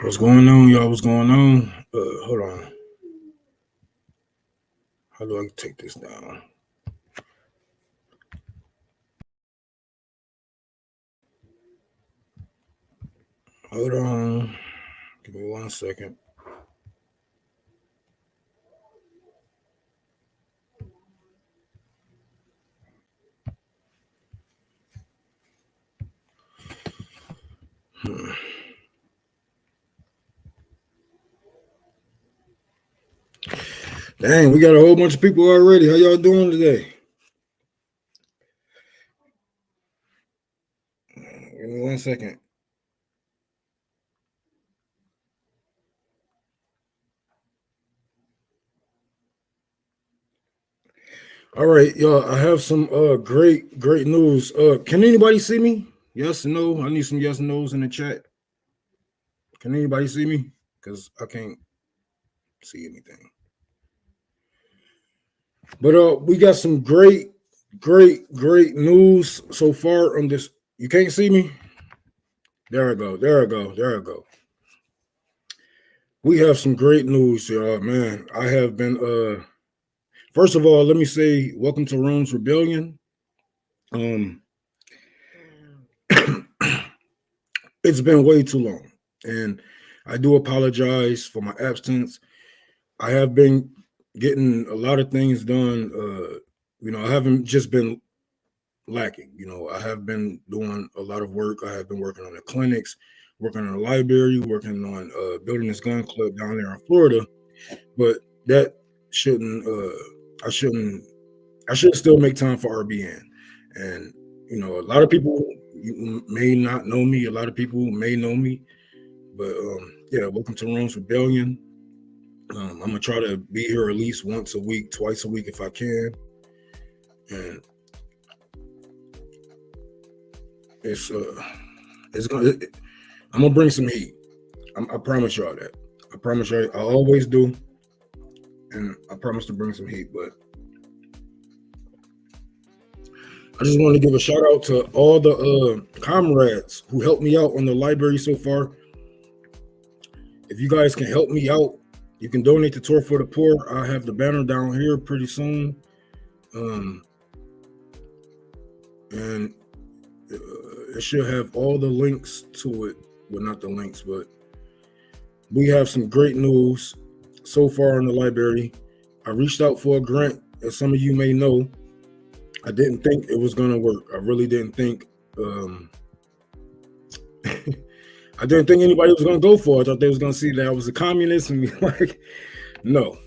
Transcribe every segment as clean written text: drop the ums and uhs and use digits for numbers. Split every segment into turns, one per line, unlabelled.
What's going on, y'all? What's going on? Hold on. How do I take this down? Hold on. Give me 1 second. Dang, we got a whole bunch of people already. How y'all doing today? Give me 1 second. All right, y'all. I have some great news. Can anybody see me? Yes or no? I need some yes and no's in the chat. Can anybody see me? Because I can't see anything. But we got some great news so far on this. You can't see me? There I go. We have some great news, y'all. Man, I have been first of all, let me say welcome to Rome's Rebellion. It's been way too long, and I do apologize for my absence. I have been getting a lot of things done. I haven't just been lacking. I have been doing a lot of work. I have been working on the clinics, working on the library, working on building this gun club down there in Florida. But that shouldn't. I should still make time for RBN. And a lot of people may not know me. A lot of people may know me. But yeah, welcome to Rome's Rebellion. I'm gonna try to be here at least once a week, twice a week if I can. And I'm gonna bring some heat. I promise y'all that. I promise y'all. I always do, and I promise to bring some heat. But I just want to give a shout out to all the comrades who helped me out on the library so far. If you guys can help me out, you can donate to Tour for the Poor. I have the banner down here pretty soon, and it should have all the links to it. Well, not the links, but we have some great news so far in the library. I reached out for a grant, as some of you may know. I didn't think it was gonna work. I really didn't think. I didn't think anybody was gonna go for it. I thought they was gonna see that I was a communist and be like, no,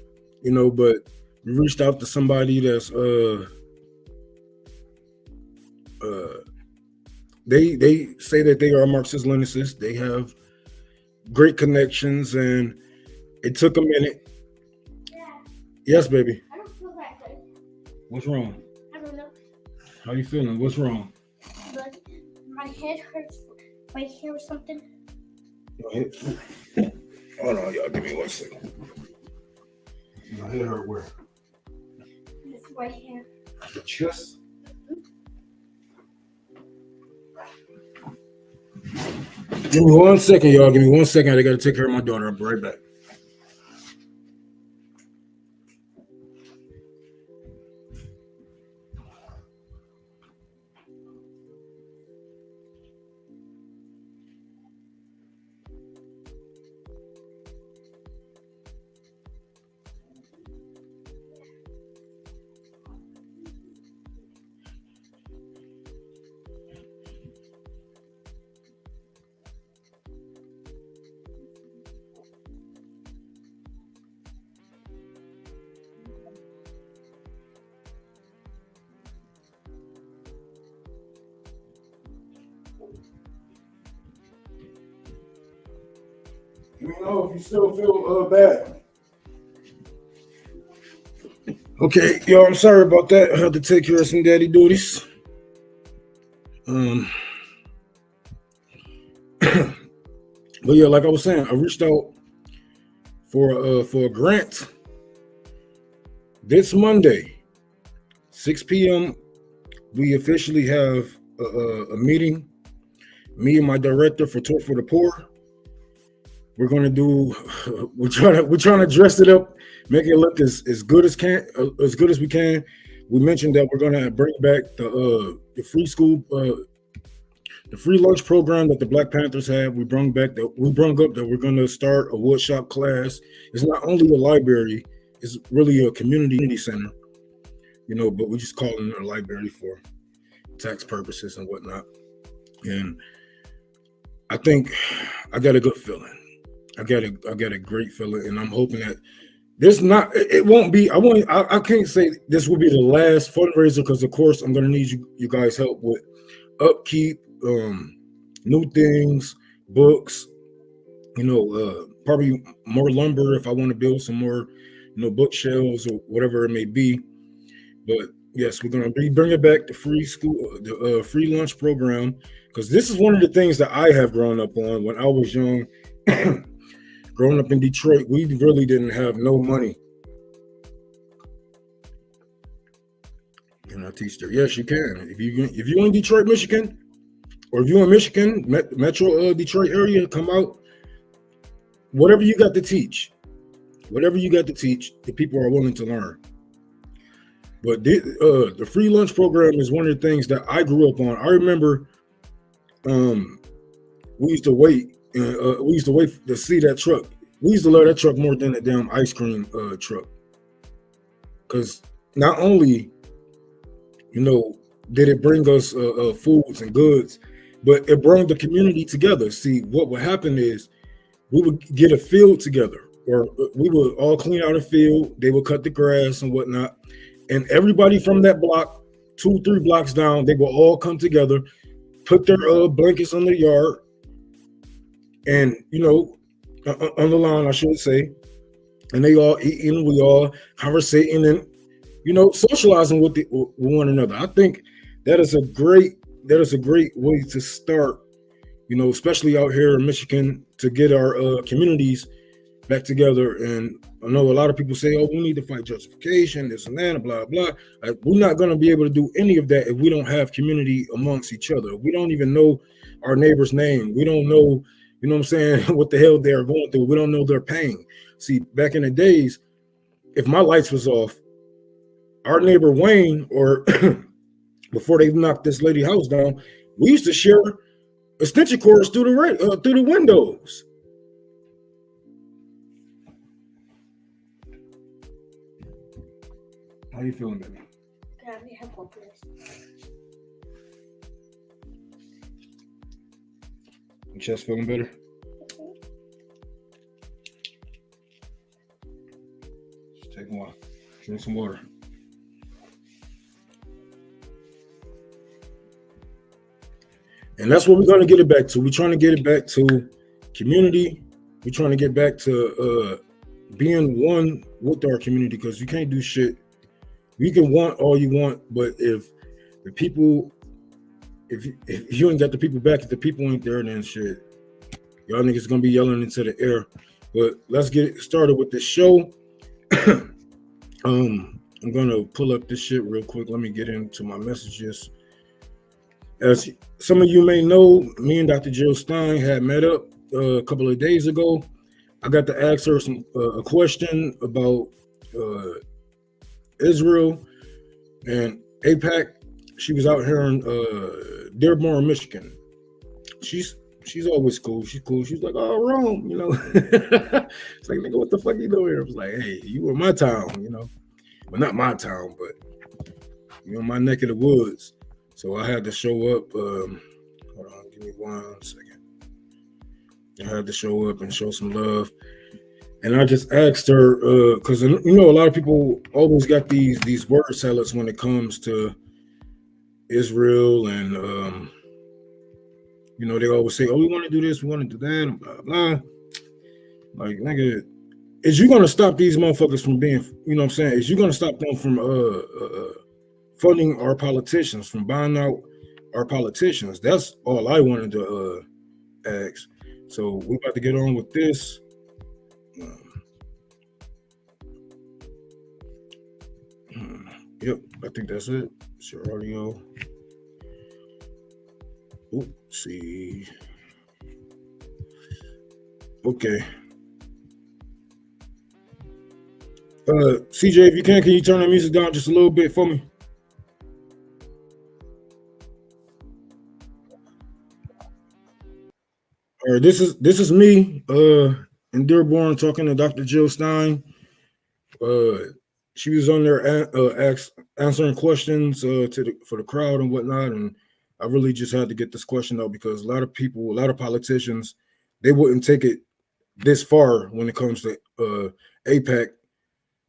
But we reached out to somebody that's they say that they are Marxist Leninists. They have great connections, and it took a minute. Yes, baby.
I don't feel that good.
What's wrong?
I don't know.
How you feeling? What's wrong?
But my head hurts right here or something.
Hold on, y'all. Give me 1 second. My head hurt where?
This right here.
The chest? Give me 1 second, y'all. Give me 1 second. I gotta take care of my daughter. I'll be right back. Let me know if you still feel bad. Okay, yo, I'm sorry about that. I had to take care of some daddy duties. But yeah, like I was saying, I reached out for a grant this Monday, 6 p.m. We officially have a meeting. Me and my director for Tour for the Poor. we're gonna do. We're trying to dress it up, make it look as good as good as we can. We mentioned that we're gonna bring back the free school the free lunch program that the Black Panthers have. We brung up that we're gonna start a woodshop class. It's not only a library; it's really a community center, But we just call it a library for tax purposes and whatnot. And I think I got a good feeling. I got a great feeling, and I'm hoping that this not it won't be. I can't say this will be the last fundraiser because of course I'm gonna need you guys help with upkeep, new things, books, probably more lumber if I want to build some more, bookshelves or whatever it may be. But yes, we're gonna be bringing back the free lunch program because this is one of the things that I have grown up on when I was young. Growing up in Detroit, we really didn't have no money. Can I teach there? Yes, you can. If you're in Detroit, Michigan, or if you're in Michigan, Metro Detroit area, come out. Whatever you got to teach, the people are willing to learn. But the free lunch program is one of the things that I grew up on. I remember we used to wait. We used to wait to see that truck. We used to love that truck more than the damn ice cream truck. Because not only, did it bring us foods and goods, but it brought the community together. See, what would happen is we would get a field together, or we would all clean out a field. They would cut the grass and whatnot. And everybody from that block, 2-3 blocks down, they will all come together, put their blankets on the yard, and on the lawn, I should say, and they all eating, we all conversating and socializing with one another. I think that is a great way to start. Especially out here in Michigan, to get our communities back together. And I know a lot of people say, "Oh, we need to fight justification, this and that, and blah blah." We're not going to be able to do any of that if we don't have community amongst each other. We don't even know our neighbor's name. We don't know, what I'm saying, what the hell they're going through. We don't know their pain. See, back in the days, if my lights was off, our neighbor Wayne, or before they knocked this lady house down, we used to share extension cords through the windows. How you feeling, baby?
Can I have one, please?
Your chest feeling better? Just take a while. Drink some water. And that's what we're going to get it back to. We're trying to get it back to community. We're trying to get back to being one with our community, because you can't do shit. You can want all you want, but if the people, if you ain't got the people back, if the people ain't there, then shit, y'all niggas gonna be yelling into the air. But let's get started with the show. I'm gonna pull up this shit real quick. Let me get into my messages. As some of you may know, me and Dr. Jill Stein had met up a couple of days ago. I got to ask her a question about Israel and APAC. She was out here in Dearborn, Michigan. She's always cool. She's cool. She's like, "Oh, Rome, It's like, nigga, what the fuck you doing here?" I was like, "Hey, you were my town, Well, not my town, but my neck of the woods." So I had to show up. Hold on, give me 1 second. I had to show up and show some love. And I just asked her, because a lot of people always got these word salads when it comes to Israel, and they always say, "Oh, we want to do this, we want to do that," and blah blah. Like, nigga, is you gonna stop these motherfuckers from being, Is you gonna stop them from funding our politicians, from buying out our politicians? That's all I wanted to ask. So we're about to get on with this. Yep, I think that's it. It's your audio. Let's see. Okay. CJ, if you can you turn the music down just a little bit for me? All right, this is me, in Dearborn, talking to Dr. Jill Stein. Uh, she was on there answering questions for the crowd and whatnot, and I really just had to get this question out because a lot of people, a lot of politicians, they wouldn't take it this far when it comes to APEC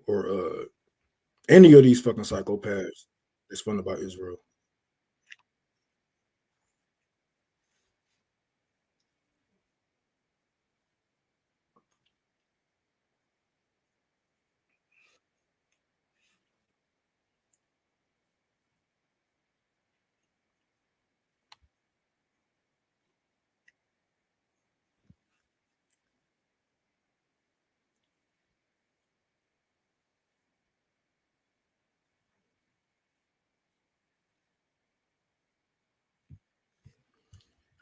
or any of these fucking psychopaths. It's fun about Israel.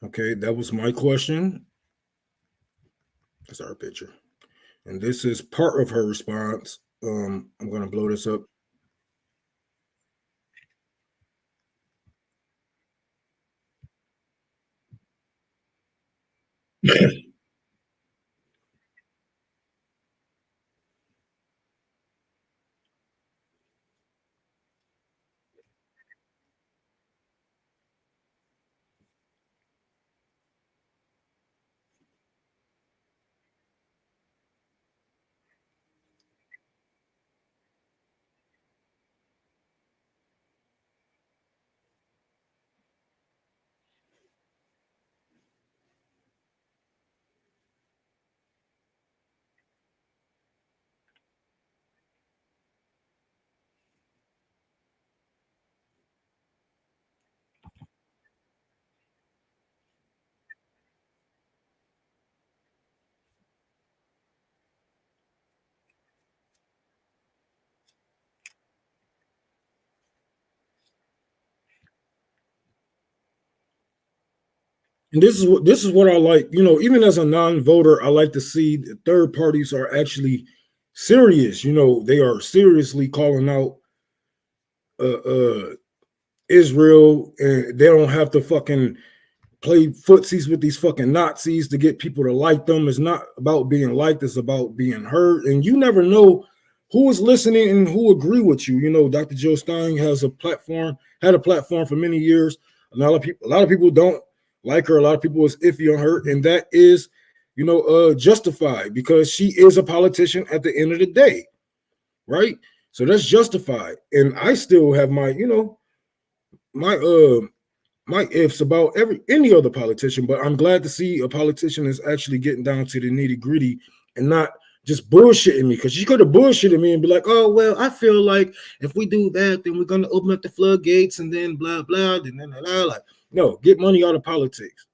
Okay, that was my question. That's our picture. And this is part of her response. I'm gonna blow this up. And this is what I like. Even as a non-voter, I like to see the third parties are actually serious. They are seriously calling out uh, uh, Israel, and they don't have to fucking play footsies with these fucking Nazis to get people to like them. It's not about being liked; it's about being heard. And you never know who is listening and who agree with you. Dr. Joe Stein had a platform for many years. A lot of people don't like her. A lot of people is iffy on her, and that is, justified because she is a politician at the end of the day, right? So that's justified. And I still have my my ifs about any other politician, but I'm glad to see a politician is actually getting down to the nitty gritty and not just bullshitting me, because she could have bullshitted me and be like, oh well, I feel like if we do that, then we're gonna open up the floodgates and then blah blah, and then blah, like, no, get money out of politics.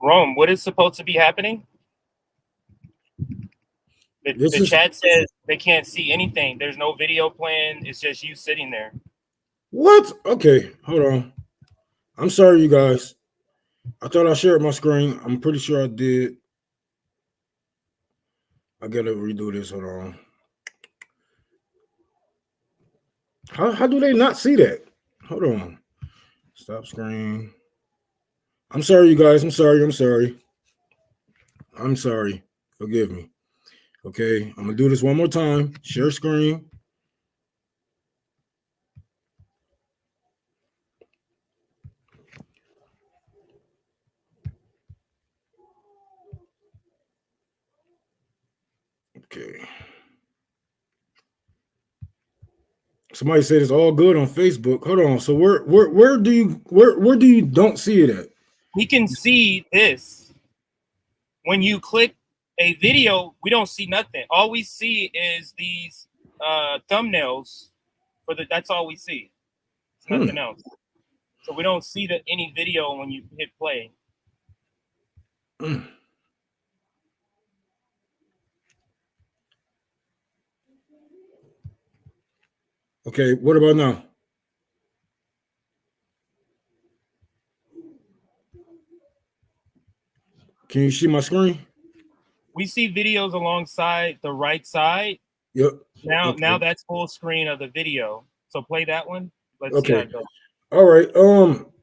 Rome, what is supposed to be happening? The,
This
the
is
chat says they can't see anything. There's no video playing. It's just you sitting there.
what? Okay, hold on. I'm sorry, you guys. I thought I shared my screen. I'm pretty sure I did. I gotta redo this. Hold on. How do they not see that? Hold on. Stop screen. I'm sorry, you guys. I'm sorry. I'm sorry. I'm sorry. Forgive me. Okay. I'm gonna do this one more time. Share screen. Somebody said it's all good on Facebook. Hold on. So where do you don't see it at?
We can see this. When you click a video, we don't see nothing. All we see is these thumbnails for that's all we see. It's nothing else. So we don't see any video when you hit play.
Okay, what about now? Can you see my screen?
We see videos alongside the right side.
Yep.
Now that's full screen of the video. So play that one. Let's see how it goes.
All right.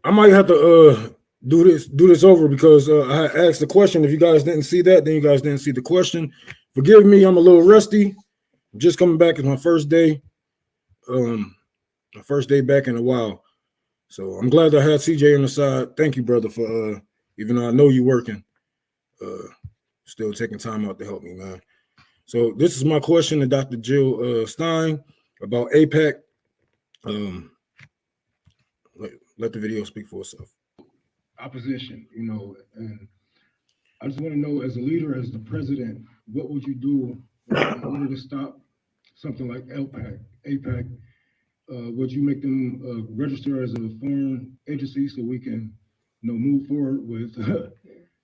I might have to do this over because I asked the question. If you guys didn't see that, then you guys didn't see the question. Forgive me, I'm a little rusty. I'm just coming back. It's my first day. My first day back in a while. So I'm glad I had CJ on the side. Thank you, brother, for even though I know you're working, still taking time out to help me, man. So this is my question to Dr. Jill Stein about AIPAC. Let the video speak for itself.
Opposition, and I just want to know, as a leader, as the president, what would you do in order to stop something like AIPAC? Would you make them register as a foreign agency so we can, move forward with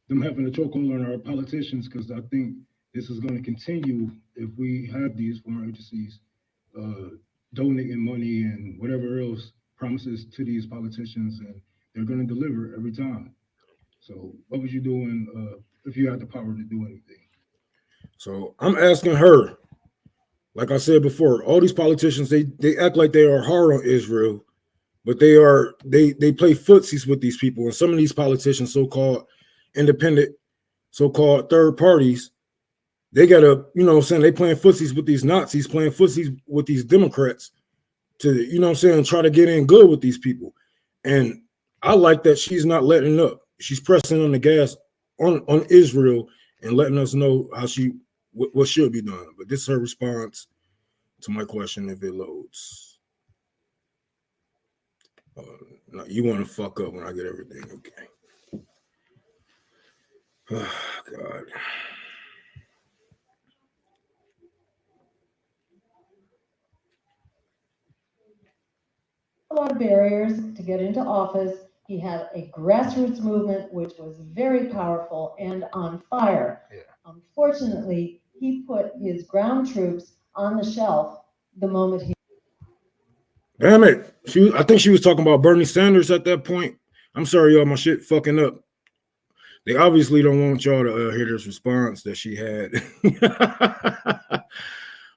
them having a chokehold on our politicians? Because I think this is going to continue if we have these foreign agencies donating money and whatever else promises to these politicians, and they're going to deliver every time. So what would you do if you had the power to do anything?
So I'm asking her, like I said before, all these politicians, they act like they are hard on Israel, but they play footsies with these people. And some of these politicians, so-called independent, so-called third parties, they gotta, they playing footsies with these Nazis, playing footsies with these Democrats to, try to get in good with these people. And I like that she's not letting up. She's pressing on the gas on Israel and letting us know how what should be done. But this is her response to my question if it loads. No, you want to fuck up when I get everything. Okay. Oh, God.
A lot of barriers to get into office. He had a grassroots movement which was very powerful and on fire. Yeah. Unfortunately, he put his ground troops on the shelf the moment he.
Damn it. I think she was talking about Bernie Sanders at that point. I'm sorry, y'all, my shit fucking up. They obviously don't want y'all to hear this response that she had.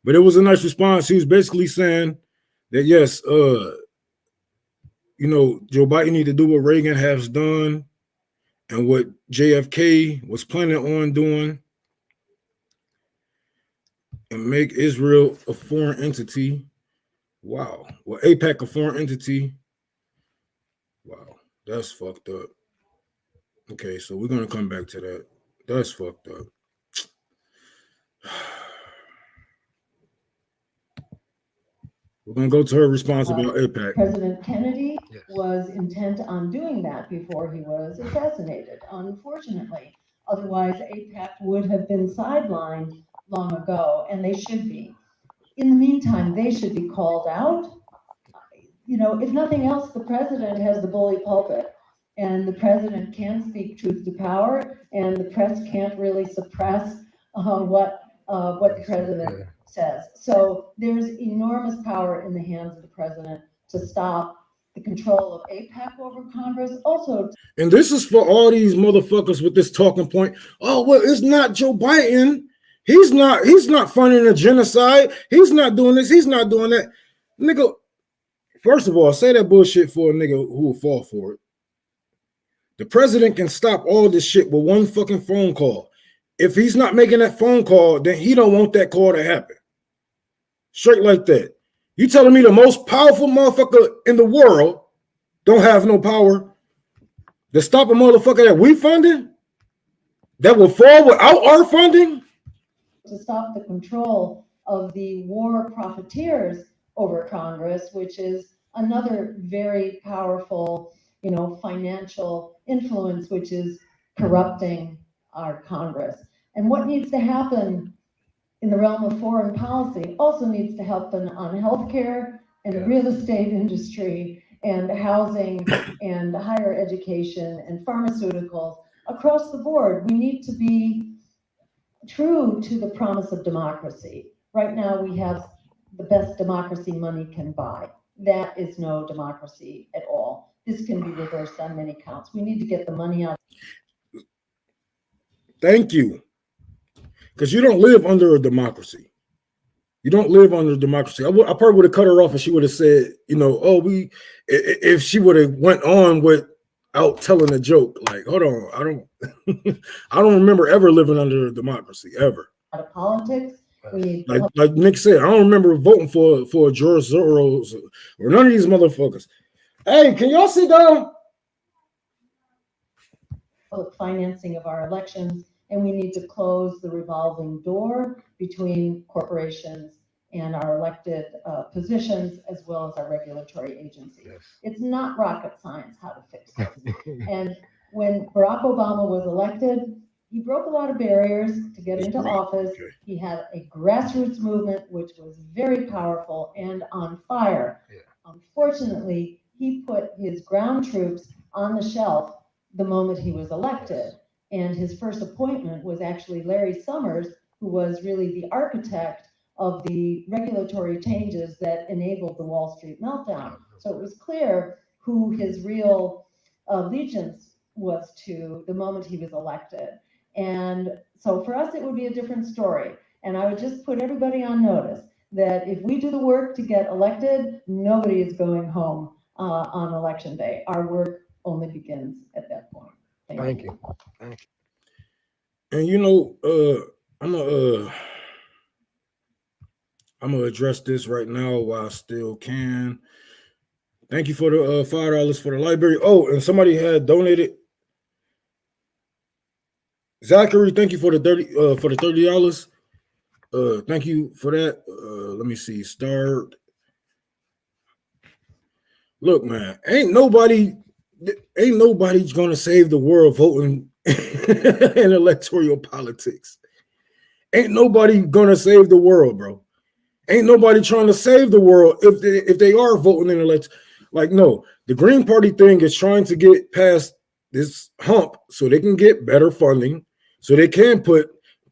But it was a nice response. She was basically saying that, yes, Joe Biden need to do what Reagan has done and what JFK was planning on doing and make Israel a foreign entity. Wow. Well, AIPAC a foreign entity. Wow. That's fucked up. Okay, so we're going to come back to that. That's fucked up. We're going to go to her response about AIPAC.
President Kennedy was intent on doing that before he was assassinated, unfortunately. Otherwise, AIPAC would have been sidelined long ago, and they should be. In the meantime, they should be called out. If nothing else, the president has the bully pulpit, and the president can speak truth to power, and the press can't really suppress what the president says. So there's enormous power in the hands of the president to stop the control of AIPAC over Congress. Also,
and this is for all these motherfuckers with this talking point. Oh, well, it's not Joe Biden. He's not funding a genocide. He's not doing this. He's not doing that. Nigga, first of all, say that bullshit for a nigga who will fall for it. The president can stop all this shit with one fucking phone call. If he's not making that phone call, then he don't want that call to happen. Straight like that. You telling me the most powerful motherfucker in the world don't have no power to stop a motherfucker that we funded? That will fall without our funding?
To stop the control of the war profiteers over Congress, which is another very powerful, financial influence, which is corrupting our Congress. And what needs to happen in the realm of foreign policy also needs to happen on healthcare and real estate industry and housing and higher education and pharmaceuticals across the board. We need to be true to the promise of democracy. Right now, we have the best democracy money can buy. That is no democracy at all. This can be reversed on many counts. We need to get the money out.
Thank you. Because you don't live under a democracy. You don't live under a democracy. I probably would have cut her off and she would have said, if she would have went on without telling a joke, like, hold on, I don't remember ever living under a democracy, ever.
Out of politics.
Like Nick said, I don't remember voting for George Soros or none of these motherfuckers. Hey, can y'all sit down?
Financing of our elections, and we need to close the revolving door between corporations and our elected positions, as well as our regulatory agencies. Yes. It's not rocket science how to fix this. And when Barack Obama was elected, he broke a lot of barriers to get into office. Okay. He had a grassroots movement, which was very powerful and on fire. Yeah. Unfortunately, he put his ground troops on the shelf the moment he was elected. And his first appointment was actually Larry Summers, who was really the architect of the regulatory changes that enabled the Wall Street meltdown. So it was clear who his real allegiance was to the moment he was elected. And so for us, it would be a different story. And I would just put everybody on notice that if we do the work to get elected, nobody is going home on election day. Our work only begins at that point. Thank you.
And I'm gonna address this right now while I still can. Thank you for the $5 for the library. Oh, and somebody had donated. Zachary, thank you for the $30. Thank you for that. Let me see. Start. Look, man, ain't nobody's gonna save the world voting in electoral politics. Ain't nobody gonna save the world, bro. Ain't nobody trying to save the world if they are voting in election. Like, no, the Green Party thing is trying to get past this hump so they can get better funding, so they can put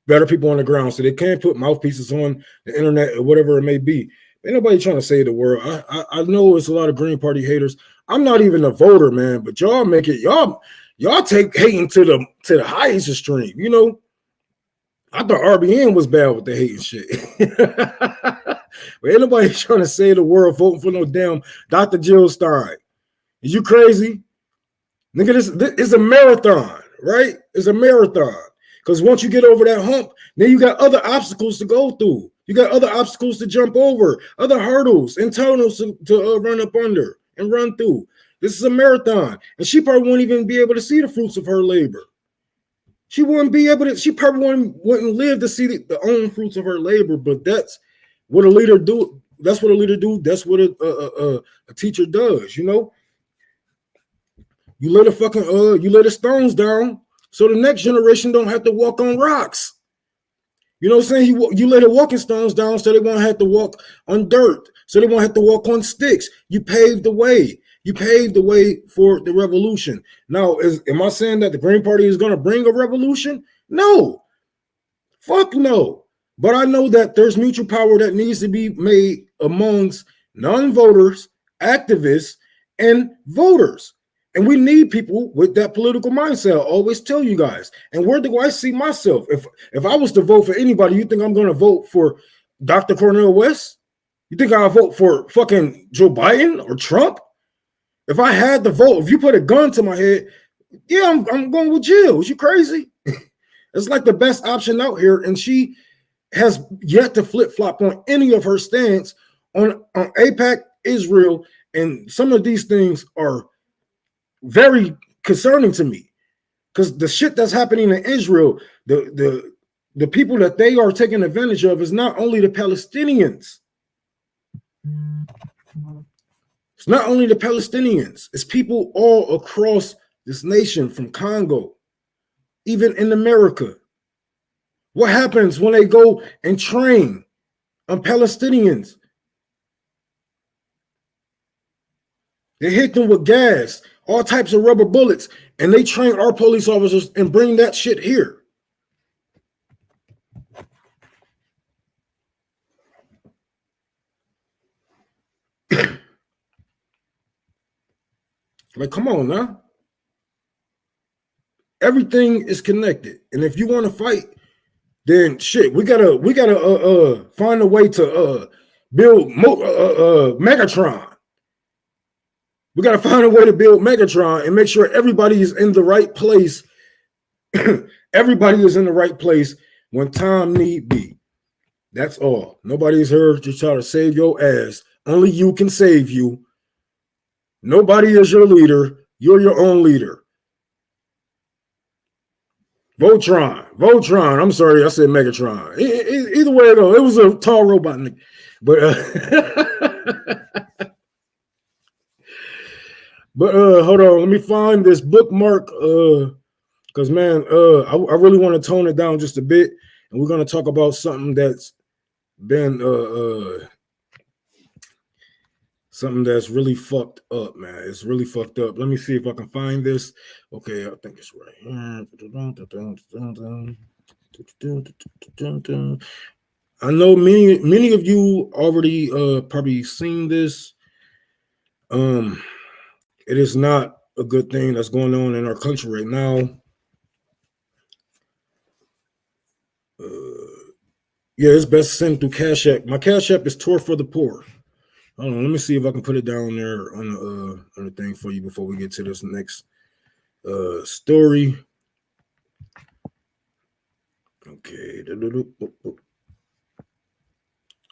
better people on the ground, so they can put mouthpieces on the internet or whatever it may be. Ain't nobody trying to save the world. I know it's a lot of Green Party haters. I'm not even a voter, man, but y'all make it, y'all take hating to the highest extreme, I thought RBN was bad with the hating shit. But ain't nobody trying to save the world voting for no damn Dr. Jill Stein. Is you crazy? Nigga, this is a marathon, right? It's a marathon. Because once you get over that hump, then you got other obstacles to go through. You got other obstacles to jump over, other hurdles, internals to run up under and run through. This is a marathon. And she probably won't even be able to see the fruits of her labor. She wouldn't be able to, she probably wouldn't live to see the own fruits of her labor, but that's what a leader do. That's what a leader do. That's what a teacher does, You lay the stones down so the next generation don't have to walk on rocks. You know what I'm saying? You lay the walking stones down so they won't have to walk on dirt, so they won't have to walk on sticks. You paved the way. You paved the way for the revolution. Now, am I saying that the Green Party is going to bring a revolution? No. Fuck no. But I know that there's mutual power that needs to be made amongst non-voters, activists, and voters. And we need people with that political mindset. I always tell you guys. And where do I see myself? If I was to vote for anybody, you think I'm going to vote for Dr. Cornel West? You think I'll vote for fucking Joe Biden or Trump? If I had the vote, if you put a gun to my head, yeah, I'm going with Jill. Is you crazy? It's like the best option out here. And she has yet to flip-flop on any of her stance on AIPAC, Israel. And some of these things are very concerning to me, because the shit that's happening in Israel, the people that they are taking advantage of is not only the Palestinians. It's not only the Palestinians, it's people all across this nation from Congo, even in America. What happens when they go and train on Palestinians? They hit them with gas, all types of rubber bullets, and they train our police officers and bring that shit here. Like, come on now. Everything is connected, and if you want to fight, then shit, we gotta find a way to build Megatron. We gotta find a way to build Megatron and make sure everybody is in the right place. Everybody is in the right place when time need be. That's all. Nobody's here to try to save your ass. Only you can save you. Nobody is your leader. You're your own leader. Voltron. I'm sorry, I said Megatron. Either way it goes, it was a tall robot, but but hold on, let me find this bookmark because man, I really want to tone it down just a bit, and we're gonna talk about something that's been something that's really fucked up, man. It's really fucked up. Let me see if I can find this. Okay, I think it's right here. I know many of you already probably seen this. It is not a good thing that's going on in our country right now. Yeah, it's best sent through Cash App. My Cash App is Tour for the Poor. Hold on, let me see if I can put it down there on the thing for you before we get to this next story. Okay.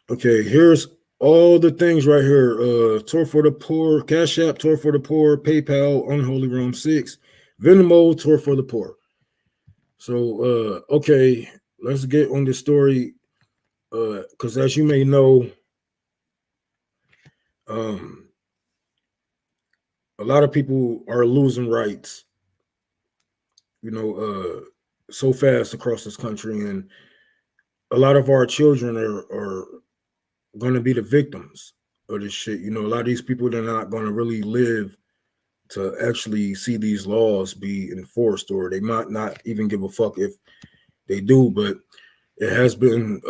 Okay, here's all the things right here. Tour for the Poor, Cash App, Tour for the Poor, PayPal, Unholy Realm 6, Venmo, Tour for the Poor. So, okay, let's get on this story. Because as you may know, a lot of people are losing rights, so fast across this country, and a lot of our children are going to be the victims of this shit. A lot of these people, they're not going to really live to actually see these laws be enforced, or they might not even give a fuck if they do. But it has been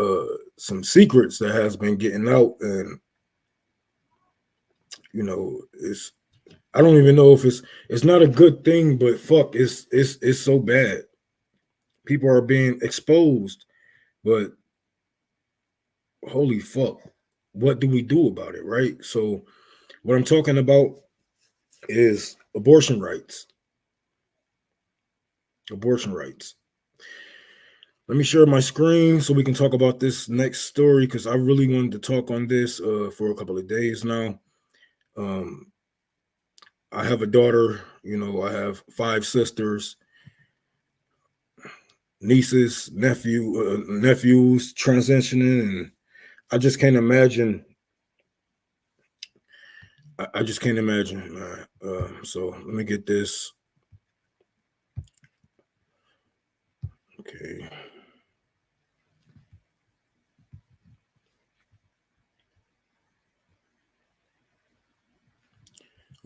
some secrets that has been getting out, and it's, I don't even know if it's not a good thing, but fuck, it's so bad. People are being exposed, but holy fuck, what do we do about it, right? So what I'm talking about is abortion rights. Abortion rights. Let me share my screen so we can talk about this next story, because I really wanted to talk on this for a couple of days now. I have a daughter, I have 5 sisters, nieces, nephews transitioning, and I just can't imagine. I just can't imagine. So let me get this. Okay.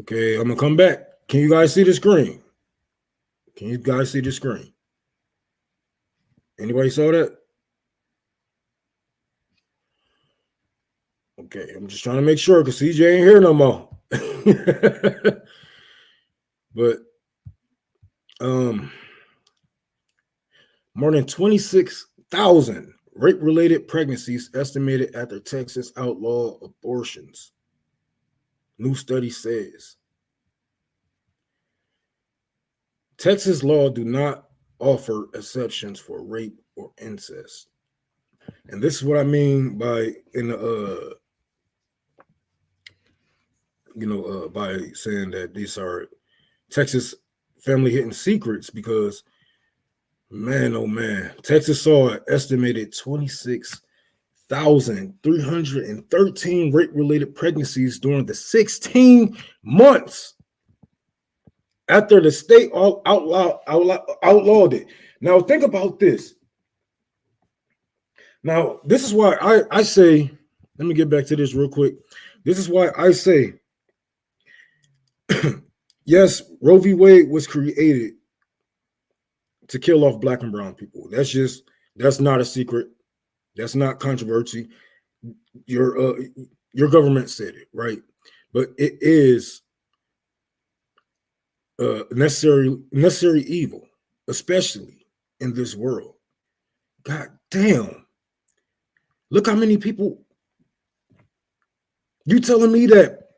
Okay, I'm gonna come back. Can you guys see the screen? Can you guys see the screen? Anybody saw that? Okay, I'm just trying to make sure because CJ ain't here no more. But more than 26,000 rape-related pregnancies estimated after Texas outlaw abortions. New study says Texas law do not offer exceptions for rape or incest. And this is what I mean by by saying that these are Texas family hidden secrets, because man, oh man, Texas saw an estimated 26,000 26,313 rape-related pregnancies during the 16 months after the state outlawed it. Now, think about this. Now, this is why I say, let me get back to this real quick. This is why I say, yes, Roe v. Wade was created to kill off black and brown people. That's not a secret. That's not controversy. Your government said it, right? But it is necessary evil, especially in this world. God damn. Look how many people. You telling me that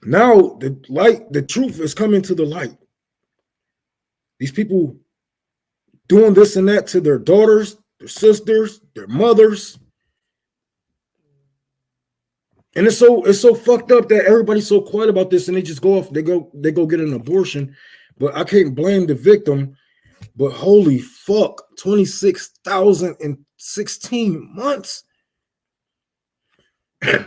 now the truth is coming to the light. These people doing this and that to their daughters, their sisters, their mothers. And it's so fucked up that everybody's so quiet about this and they just go off, they go get an abortion. But I can't blame the victim. But holy fuck, 26,016 months. Can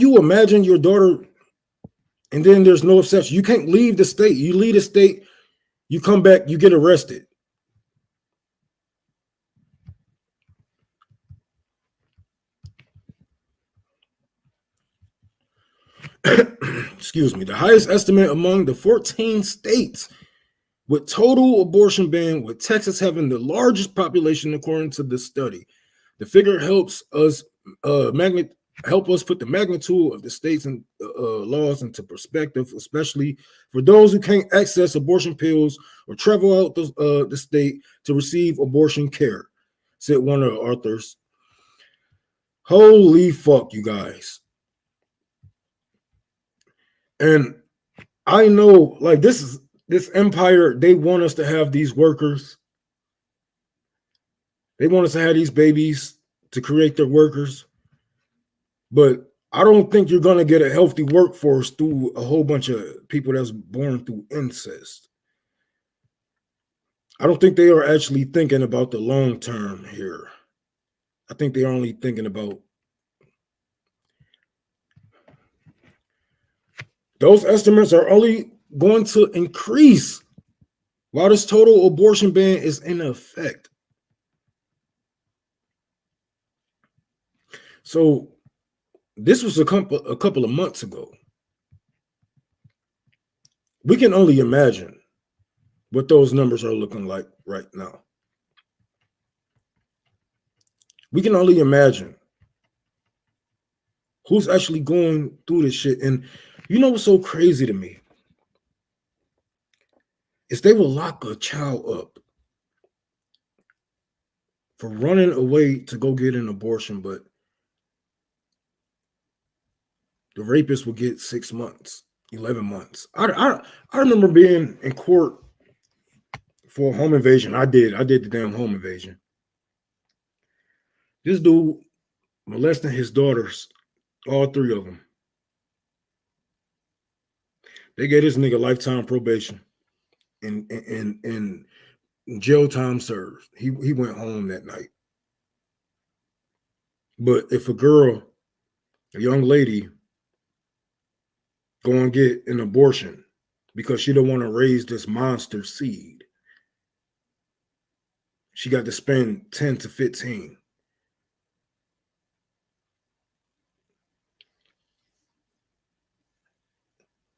you imagine your daughter and then there's no exception? You can't leave the state. You leave the state, you come back, you get arrested. Excuse me. The highest estimate among the 14 states with total abortion ban, with Texas having the largest population according to the study. The figure helps us put the magnitude of the states and laws into perspective, especially for those who can't access abortion pills or travel out the state to receive abortion care, said one of the authors. Holy fuck, you guys. And I know, like, this empire, they want us to have these workers. They want us to have these babies to create their workers. But I don't think you're going to get a healthy workforce through a whole bunch of people that's born through incest. I don't think they are actually thinking about the long term here. I think they're only thinking about those estimates are only going to increase while this total abortion ban is in effect. So this was a couple of months ago. We can only imagine what those numbers are looking like right now. We can only imagine who's actually going through this shit. And you know what's so crazy to me? Is they will lock a child up for running away to go get an abortion, but the rapist will get 6 months, 11 months. I remember being in court for a home invasion. I did the damn home invasion. This dude molesting his daughters, all three of them. They gave this nigga lifetime probation and jail time served. He went home that night. But if a young lady, go and get an abortion because she don't want to raise this monster seed, she got to spend 10 to 15.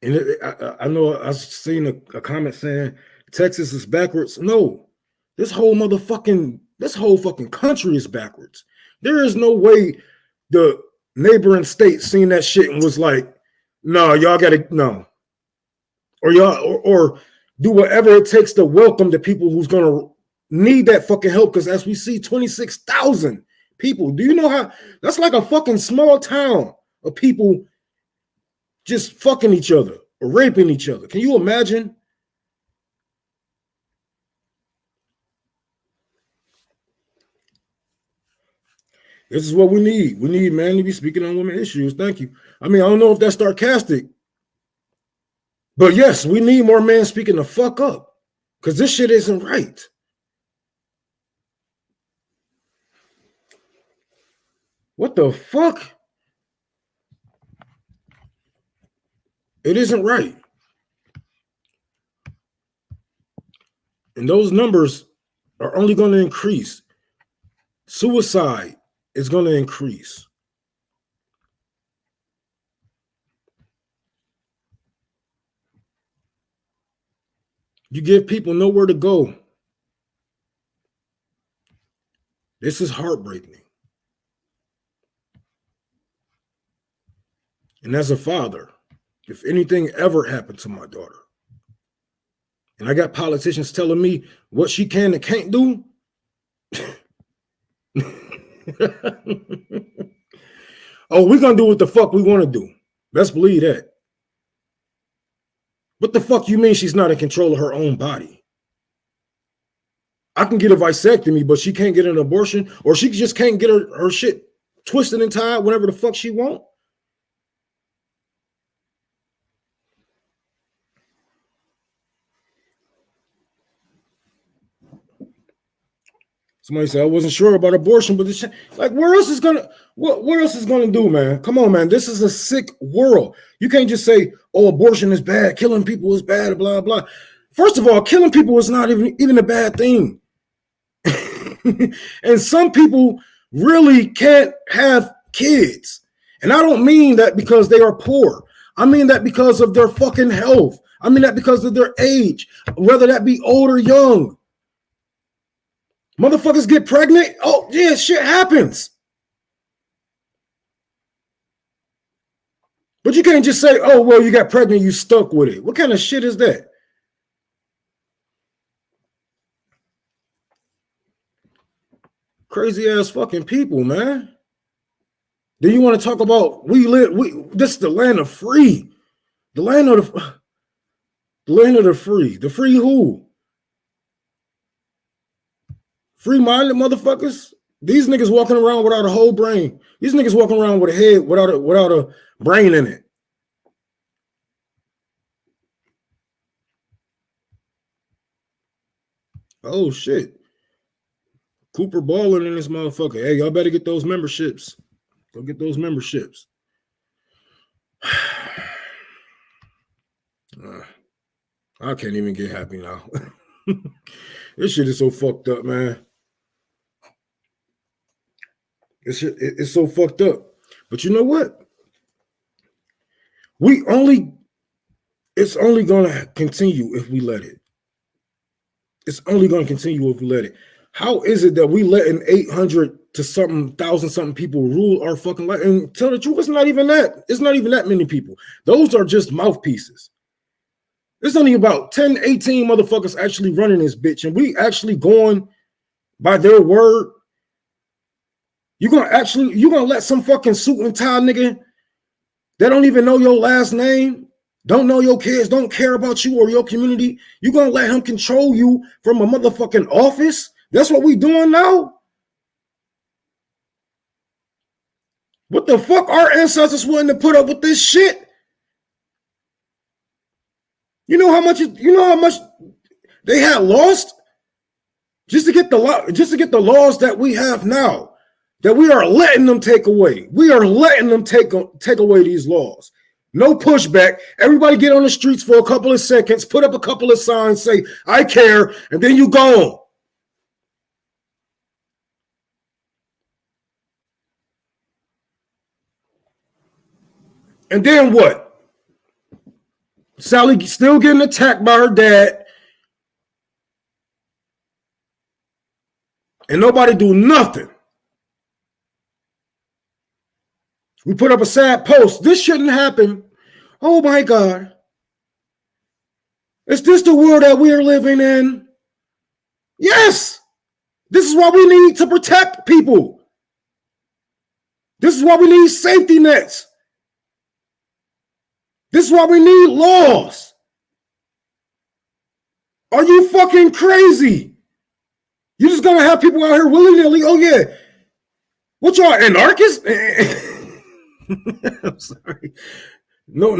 And I know I've seen a comment saying Texas is backwards. No, this whole fucking country is backwards. There is no way the neighboring state seen that shit and was like, no, y'all gotta no. Or y'all or do whatever it takes to welcome the people who's gonna need that fucking help. Because as we see, 26,000 people. Do you know how that's like a fucking small town of people just fucking each other or raping each other? Can you imagine? This is what we need. We need men to be speaking on women issues. Thank you. I mean, I don't know if that's sarcastic, but yes, we need more men speaking the fuck up because this shit isn't right. What the fuck? It isn't right. And those numbers are only going to increase. Suicide is going to increase. You give people nowhere to go. This is heartbreaking. And as a father, if anything ever happened to my daughter, and I got politicians telling me what she can and can't do, oh, we're going to do what the fuck we want to do. Let's believe that. What the fuck you mean she's not in control of her own body? I can get a vasectomy, but she can't get an abortion, or she just can't get her shit twisted and tied whenever the fuck she want. Somebody said I wasn't sure about abortion, but this like where else is gonna what else is gonna do, man? Come on, man. This is a sick world. You can't just say, oh, abortion is bad, killing people is bad, blah blah. First of all, killing people is not even a bad thing. And some people really can't have kids. And I don't mean that because they are poor. I mean that because of their fucking health. I mean that because of their age, whether that be old or young. Motherfuckers get pregnant. Oh, yeah, shit happens. But you can't just say, oh, well, you got pregnant, you stuck with it. What kind of shit is that? Crazy ass fucking people, man. Then you want to talk about this is the land of free. The land of the free. The free who? Free-minded motherfuckers. These niggas walking around without a whole brain. These niggas walking around with a head without a brain in it. Oh shit. Cooper balling in this motherfucker. Hey, y'all better get those memberships. Go get those memberships. I can't even get happy now. This shit is so fucked up, man. It's so fucked up. But you know what? It's only going to continue if we let it. It's only going to continue if we let it. How is it that we letting 800 to something, 1,000 something people rule our fucking life? And tell the truth, it's not even that. It's not even that many people. Those are just mouthpieces. There's only about 10, 18 motherfuckers actually running this bitch. And we actually going by their word. You're gonna let some fucking suit and tie nigga that don't even know your last name, don't know your kids, don't care about you or your community. You're gonna let him control you from a motherfucking office? That's what we doing now? What the fuck? Our ancestors willing to put up with this shit? You know how much they had lost just to get the laws that we have now. That we are letting them take away. We are letting them take away these laws. No pushback. Everybody get on the streets for a couple of seconds, put up a couple of signs, say, I care, and then you go. And then what? Sally still getting attacked by her dad. And nobody do nothing. We put up a sad post. This shouldn't happen. Oh my God. Is this the world that we are living in? Yes. This is why we need to protect people. This is why we need safety nets. This is why we need laws. Are you fucking crazy? You're just gonna have people out here willy-nilly. Oh yeah. What y'all, anarchists? I'm sorry. No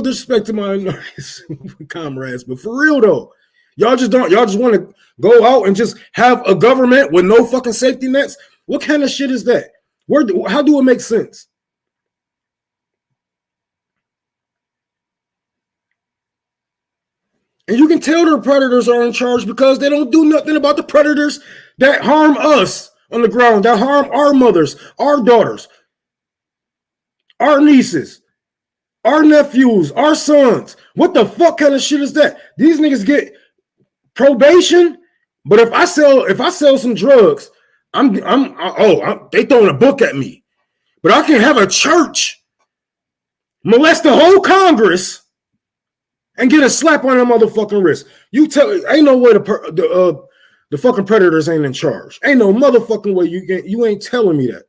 disrespect to my anarchist comrades, but for real though, y'all just want to go out and just have a government with no fucking safety nets. What kind of shit is that? How do it make sense? And you can tell the predators are in charge because they don't do nothing about the predators that harm us on the ground, that harm our mothers, our daughters, our nieces, our nephews, our sons. What the fuck kind of shit is that? These niggas get probation, but if I sell some drugs, they throwing a book at me. But I can have a church molest the whole Congress and get a slap on their motherfucking wrist. You tell ain't no way the fucking predators ain't in charge. Ain't no motherfucking way you ain't telling me that.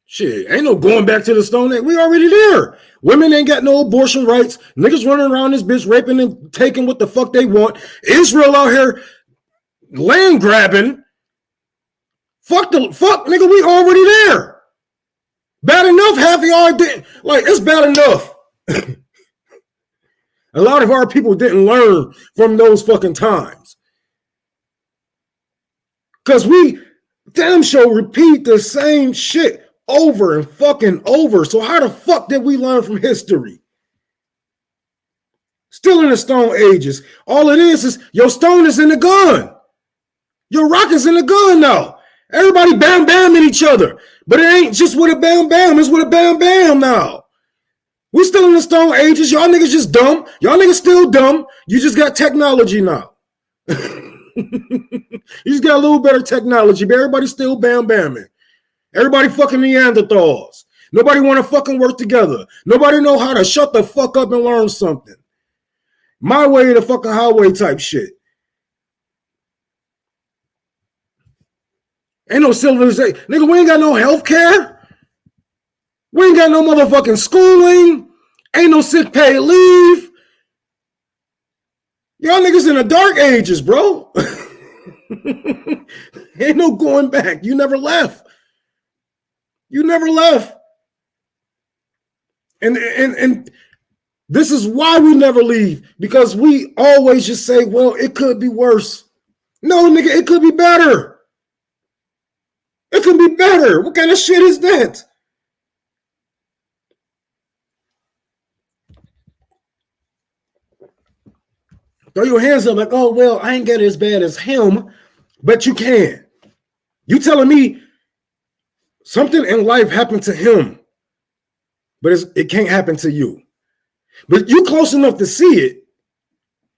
Shit, ain't no going back to the Stone Age. We already there. Women ain't got no abortion rights. Niggas running around this bitch raping and taking what the fuck they want. Israel out here land grabbing. Fuck, nigga, we already there. Bad enough, half of y'all didn't. Like, it's bad enough. A lot of our people didn't learn from those fucking times. Because we damn sure repeat the same shit over and fucking over. So how the fuck did we learn from history? Still in the Stone Ages. All it is your stone is in the gun. Your rock is in the gun now. Everybody bam bam at each other. But it ain't just with a bam bam, it's with a bam bam now. We still in the Stone Ages. Y'all niggas just dumb. Y'all niggas still dumb. You just got technology now. You just got a little better technology, but everybody's still bam bamming. Everybody fucking Neanderthals. Nobody want to fucking work together. Nobody know how to shut the fuck up and learn something. My way or the fucking highway type shit. Ain't no civilization. Nigga, we ain't got no health care. We ain't got no motherfucking schooling. Ain't no sick pay leave. Y'all niggas in the dark ages, bro. Ain't no going back. You never left. You never left. And this is why we never leave. Because we always just say, well, it could be worse. No, nigga, it could be better. It could be better. What kind of shit is that? Throw your hands up like, oh, well, I ain't got it as bad as him, but you can. You telling me something in life happened to him, but it can't happen to you. But you're close enough to see it,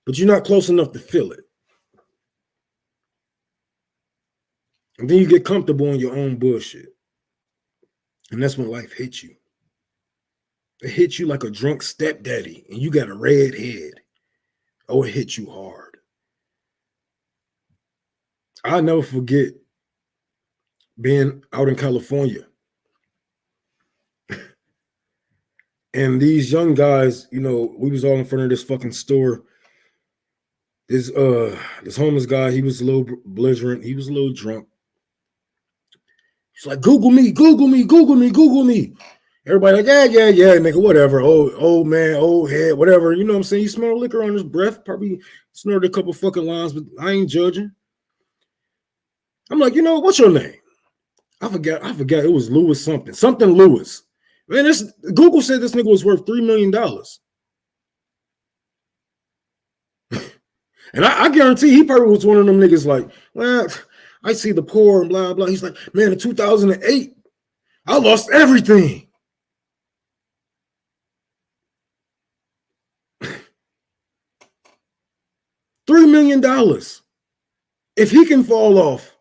but you're not close enough to feel it. And then you get comfortable in your own bullshit. And that's when life hits you. It hits you like a drunk stepdaddy, and you got a red head. Oh, it hit you hard. I'll never forget being out in California. And these young guys, you know, we was all in front of this fucking store. This homeless guy, he was a little belligerent. He was a little drunk. He's like, Google me, Google me, Google me, Google me. Everybody like, yeah, nigga, whatever. Old man, old head, whatever. You know what I'm saying? He smelled liquor on his breath. Probably snorted a couple fucking lines, but I ain't judging. I'm like, you know, what's your name? I forgot. It was Lewis something. Something Lewis. Man, Google said this nigga was worth $3 million. And I guarantee he probably was one of them niggas like, well, I see the poor and blah, blah. He's like, man, in 2008, I lost everything. $3 million. If he can fall off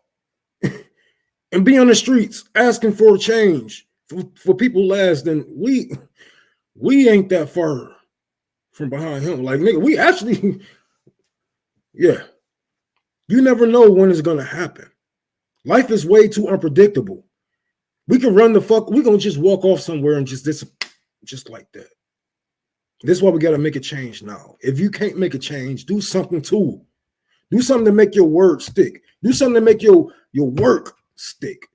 and be on the streets asking for a change for people last, then we ain't that far from behind him. Like, nigga, we actually, yeah. You never know when it's going to happen. Life is way too unpredictable. We can run the fuck, we going to just walk off somewhere and just like that. This is why we got to make a change now. If you can't make a change, do something too. Do something to make your word stick. Do something to make your work stick.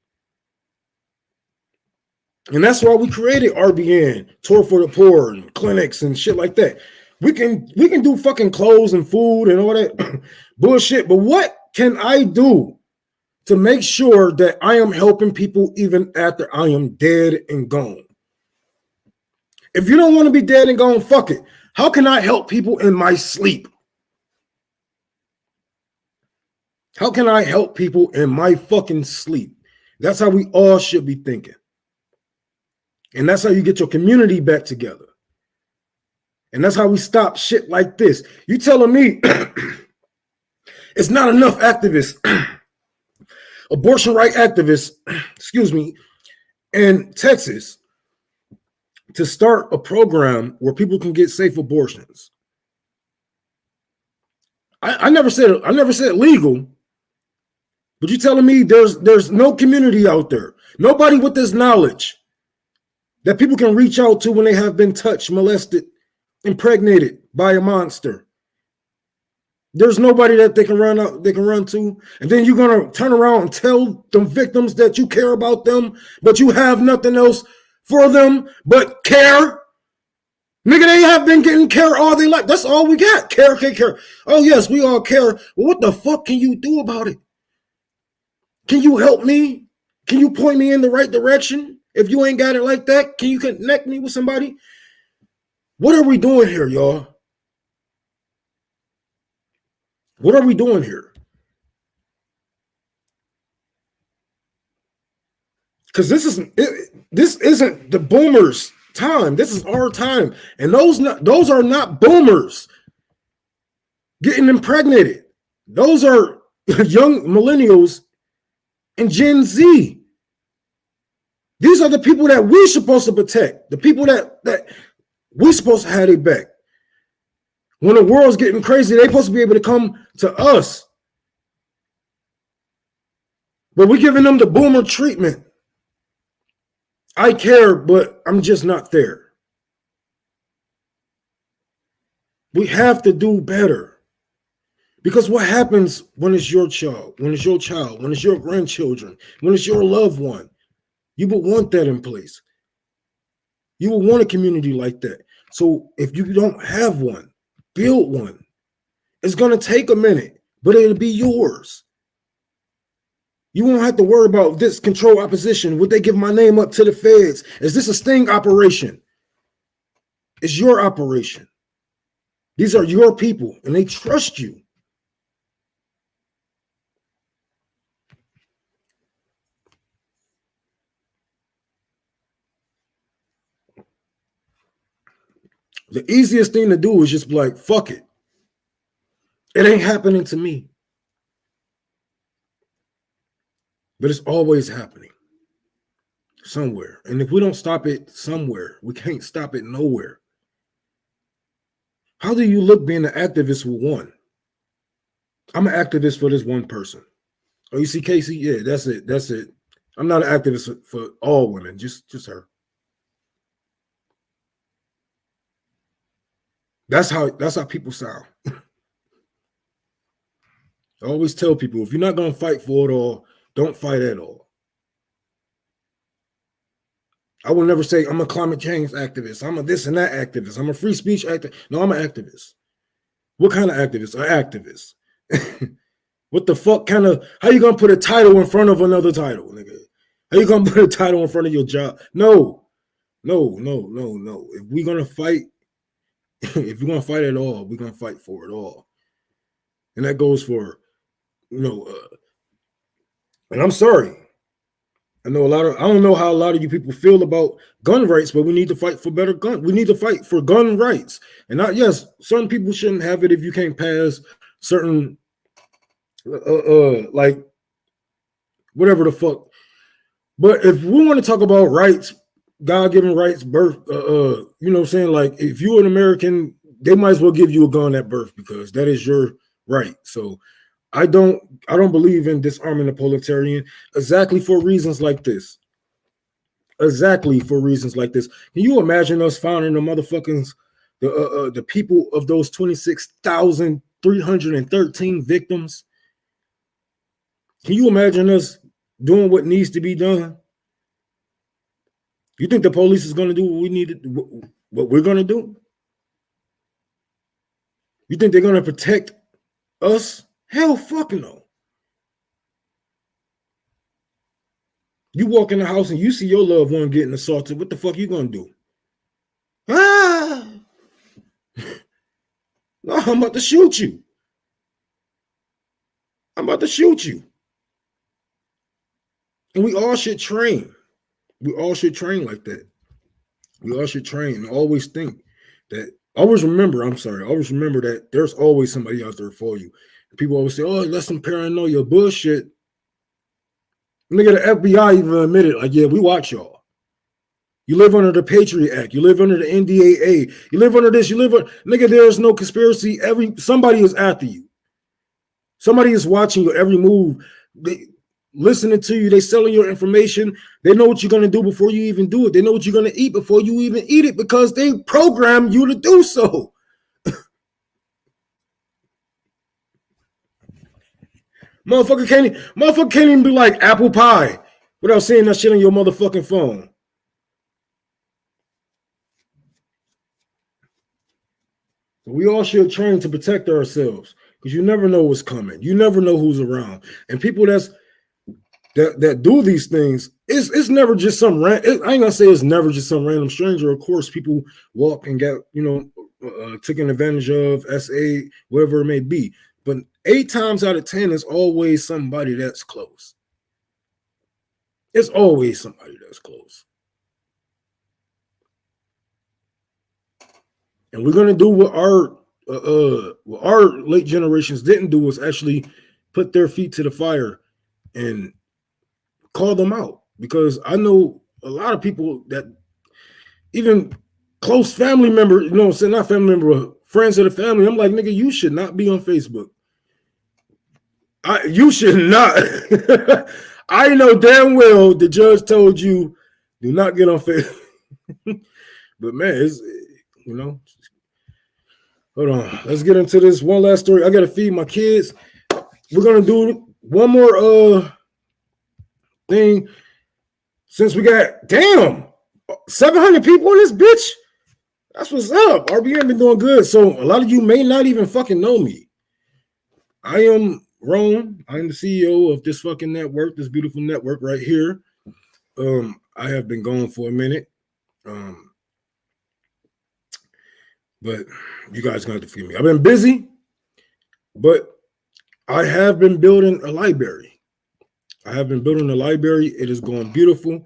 And that's why we created RBN, Tour for the Poor, and clinics and shit like that. We can do fucking clothes and food and all that bullshit, but what can I do to make sure that I am helping people even after I am dead and gone? If you don't want to be dead and gone, fuck it. How can I help people in my sleep? How can I help people in my fucking sleep? That's how we all should be thinking. And that's how you get your community back together. And that's how we stop shit like this. You telling me it's not enough activists, abortion right activists, excuse me, in Texas to start a program where people can get safe abortions. I never said legal, but you telling me there's no community out there, nobody with this knowledge that people can reach out to when they have been touched, molested, impregnated by a monster. There's nobody that they can run to, and then you're gonna turn around and tell them victims that you care about them, but you have nothing else for them but care. Nigga, they have been getting care all they life. That's all we got. Care. Oh yes, we all care. But what the fuck can you do about it? Can you help me? Can you point me in the right direction? If you ain't got it like that, can you connect me with somebody? What are we doing here, y'all? What are we doing here? Because this isn't the boomers' time. This is our time, and those are not boomers getting impregnated. Those are young millennials and Gen Z. These are the people that we're supposed to protect. The people that we're supposed to have their back. When the world's getting crazy, they're supposed to be able to come to us. But we're giving them the boomer treatment. I care, but I'm just not there. We have to do better. Because what happens when it's your child, when it's your grandchildren, when it's your loved one? You would want that in place. You would want a community like that. So if you don't have one, build one. It's going to take a minute, but it'll be yours. You won't have to worry about this control opposition. Would they give my name up to the feds? Is this a sting operation? It's your operation. These are your people, and they trust you. The easiest thing to do is just be like, fuck it. It ain't happening to me. But it's always happening somewhere. And if we don't stop it somewhere, we can't stop it nowhere. How do you look being an activist with one? I'm an activist for this one person. Oh, you see Casey? Yeah, that's it. I'm not an activist for all women, just her. That's how people sound. I always tell people, if you're not going to fight for it all, don't fight at all. I will never say I'm a climate change activist. I'm a this and that activist. I'm a free speech activist. No, I'm an activist. What kind of activist? An activist. What the fuck kind of, how you going to put a title in front of another title, nigga? How you going to put a title in front of your job? No. If we're going to fight, if you're going to fight at all, we're going to fight for it all. And that goes for, and I'm sorry. I don't know how a lot of you people feel about gun rights, but we need to fight for better gun. We need to fight for gun rights. And yes, certain people shouldn't have it if you can't pass certain, like, whatever the fuck. But if we want to talk about rights, God-given rights, birth, you know what I'm saying? Like, if you're an American, they might as well give you a gun at birth because that is your right. So I don't believe in disarming the proletarian exactly for reasons like this. Exactly for reasons like this. Can you imagine us finding the motherfuckers, the people of those 26,313 victims? Can you imagine us doing what needs to be done? You think the police is going to do what we need to, what we're going to do? You think they're gonna protect us? Hell fucking no. You walk in the house and you see your loved one getting assaulted. What the fuck you gonna do? Ah, no, I'm about to shoot you. I'm about to shoot you. And we all should train. We all should train like that. We all should train and always think that, always remember that there's always somebody out there for you. People always say, oh, that's some paranoia bullshit. Nigga, the FBI even admitted, like, yeah, we watch y'all. You live under the Patriot Act. You live under the NDAA. You live under this. You live under, nigga, there's no conspiracy. Somebody is after you. Somebody is watching your every move. They listening to you. They selling your information. They know what you're going to do before you even do it. They know what you're going to eat before you even eat it because they program you to do so. Motherfucker can't even be like apple pie without seeing that shit on your motherfucking phone. So we all should train to protect ourselves because you never know what's coming. You never know who's around. And people that do these things, it's never just some I ain't gonna say it's never just some random stranger. Of course, people walk and get, taken advantage of, SA, whatever it may be. But 8 times out of 10 is always somebody that's close. It's always somebody that's close. And we're gonna do what our late generations didn't do, was actually put their feet to the fire and call them out. Because I know a lot of people that even close family member, not family member, friends of the family. I'm like, nigga, you should not be on Facebook. You should not. I know damn well the judge told you do not get on Facebook. But man, it's, hold on. Let's get into this one last story. I gotta feed my kids. We're gonna do one more thing. Since we got 700 people in this bitch. That's what's up. RBM been doing good. So a lot of you may not even fucking know me. I am Rome. I'm the CEO of this fucking network, this beautiful network right here. I have been gone for a minute. But you guys gonna have to forgive me. I've been busy, but I have been building a library. It is going beautiful.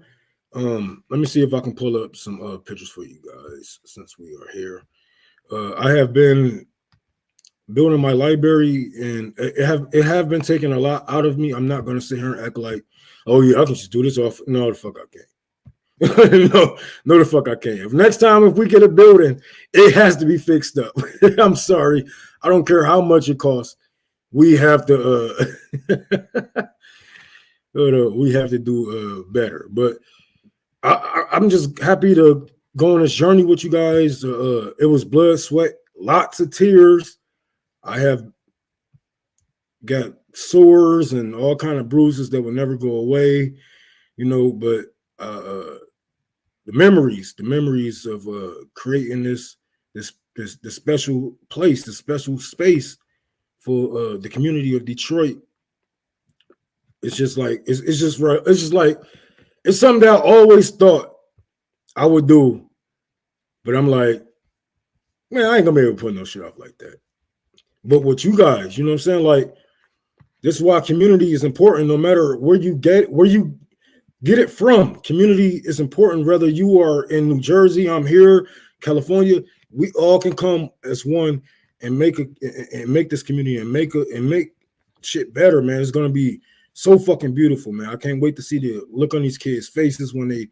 Let me see if I can pull up some pictures for you guys since we are here. I have been building my library, and it have been taking a lot out of me. I'm not going to sit here and act like, oh yeah, I can just do this off. No, the fuck I can't. no, the fuck I can't. If next time if we get a building, it has to be fixed up. I'm sorry. I don't care how much it costs. We have to we have to do better. But I'm just happy to go on this journey with you guys. It was blood, sweat, lots of tears. I have got sores and all kind of bruises that will never go away, but the memories of creating this special place, this special space for the community of Detroit. It's just like it's something that I always thought I would do, but I'm like, man, I ain't gonna be able to put no shit off like that. But with you guys, you know what I'm saying? Like, this is why community is important. No matter where you get it from, community is important. Whether you are in New Jersey, I'm here, California, we all can come as one and make this community and make shit better, man. It's gonna be so fucking beautiful, man. I can't wait to see the look on these kids' faces when they,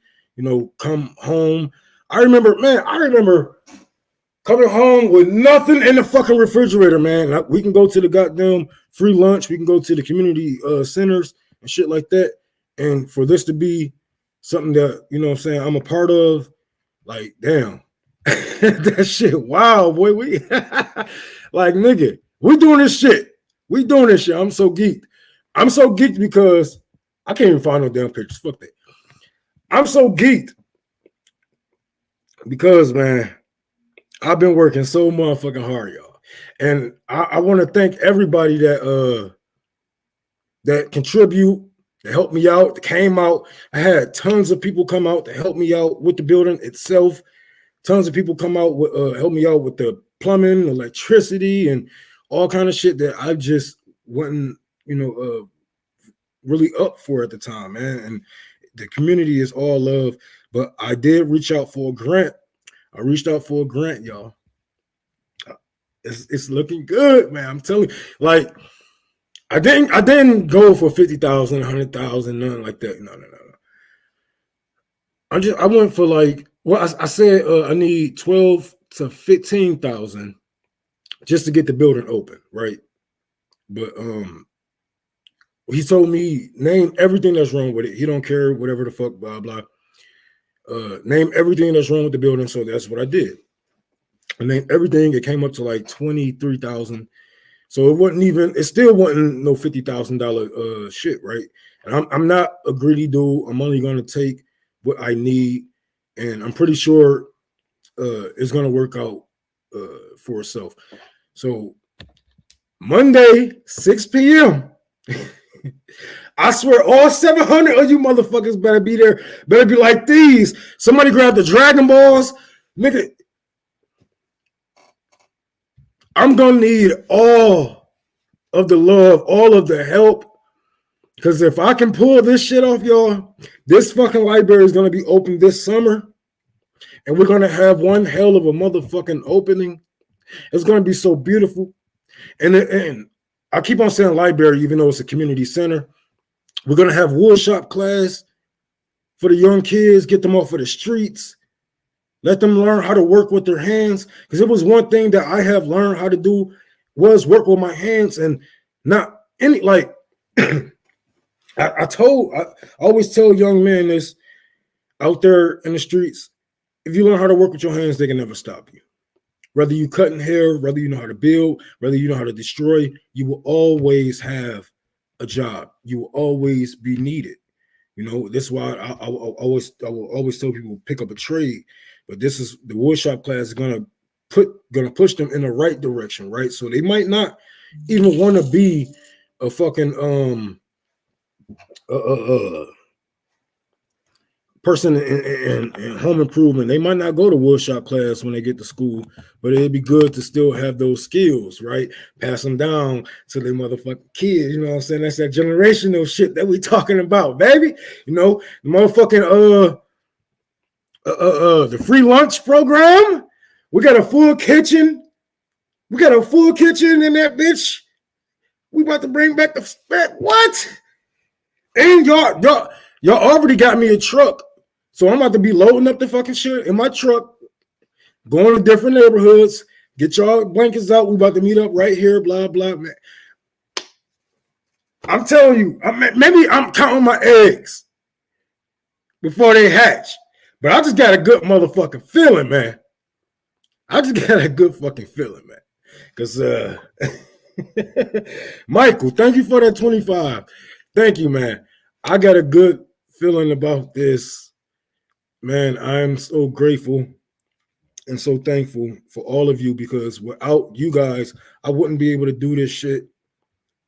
come home. I remember coming home with nothing in the fucking refrigerator, man. We can go to the goddamn free lunch. We can go to the community centers and shit like that. And for this to be something that, I'm a part of, like, damn. That shit, wow, boy. We like, nigga, we doing this shit. I'm so geeked. Because I can't even find no damn pictures. Fuck that. I'm so geeked because, man, I've been working so motherfucking hard, y'all. And I want to thank everybody that contribute, that helped me out, that came out. I had tons of people come out to help me out with the building itself. Tons of people come out with help me out with the plumbing, electricity, and all kind of shit that I just wasn't, really up for at the time, man. And the community is all love. But I did reach out for a grant. I reached out for a grant, y'all. It's looking good, man. I'm telling you, like, I didn't go for 50,000, 100,000, nothing like that. No. I went for like, well, I said I need 12 to 15,000 just to get the building open, right? But he told me name everything that's wrong with it. He don't care, whatever the fuck, blah blah. Name everything that's wrong with the building. So that's what I did. I named everything. It came up to like 23,000. So it still wasn't no $50,000 shit, right? And I'm not a greedy dude. I'm only gonna take what I need, and I'm pretty sure it's gonna work out for itself. So Monday, 6 p.m. I swear all 700 of you motherfuckers better be there. Better be like these. Somebody grab the Dragon Balls. Nigga, I'm gonna need all of the love, all of the help. Because if I can pull this shit off, y'all, this fucking library is gonna be open this summer. And we're gonna have one hell of a motherfucking opening. It's gonna be so beautiful. And I keep on saying library, even though it's a community center. We're gonna have woodshop class for the young kids, get them off of the streets. Let them learn how to work with their hands. Because it was one thing that I have learned how to do was work with my hands and not any, like, I always tell young men this out there in the streets, if you learn how to work with your hands, they can never stop you. Whether you cutting hair, whether you know how to build, whether you know how to destroy, you will always have a job. You will always be needed. This is why I will always tell people pick up a trade. But this is the woodshop class is gonna push them in the right direction, right? So they might not even want to be a fucking person in home improvement. They might not go to woodshop class when they get to school, but it'd be good to still have those skills, right? Pass them down to their motherfucking kids. You know what I'm saying? That's that generational shit that we talking about, baby. The motherfucking the free lunch program. We got a full kitchen. We got a full kitchen in that bitch. We about to bring back the what? And y'all already got me a truck. So I'm about to be loading up the fucking shit in my truck, going to different neighborhoods, get y'all blankets out. We about to meet up right here, blah, blah, man. I'm telling you, maybe I'm counting my eggs before they hatch. But I just got a good motherfucking feeling, man. I just got a good fucking feeling, man. Because Michael, thank you for that 25. Thank you, man. I got a good feeling about this. Man, I'm so grateful and so thankful for all of you, because without you guys, I wouldn't be able to do this shit.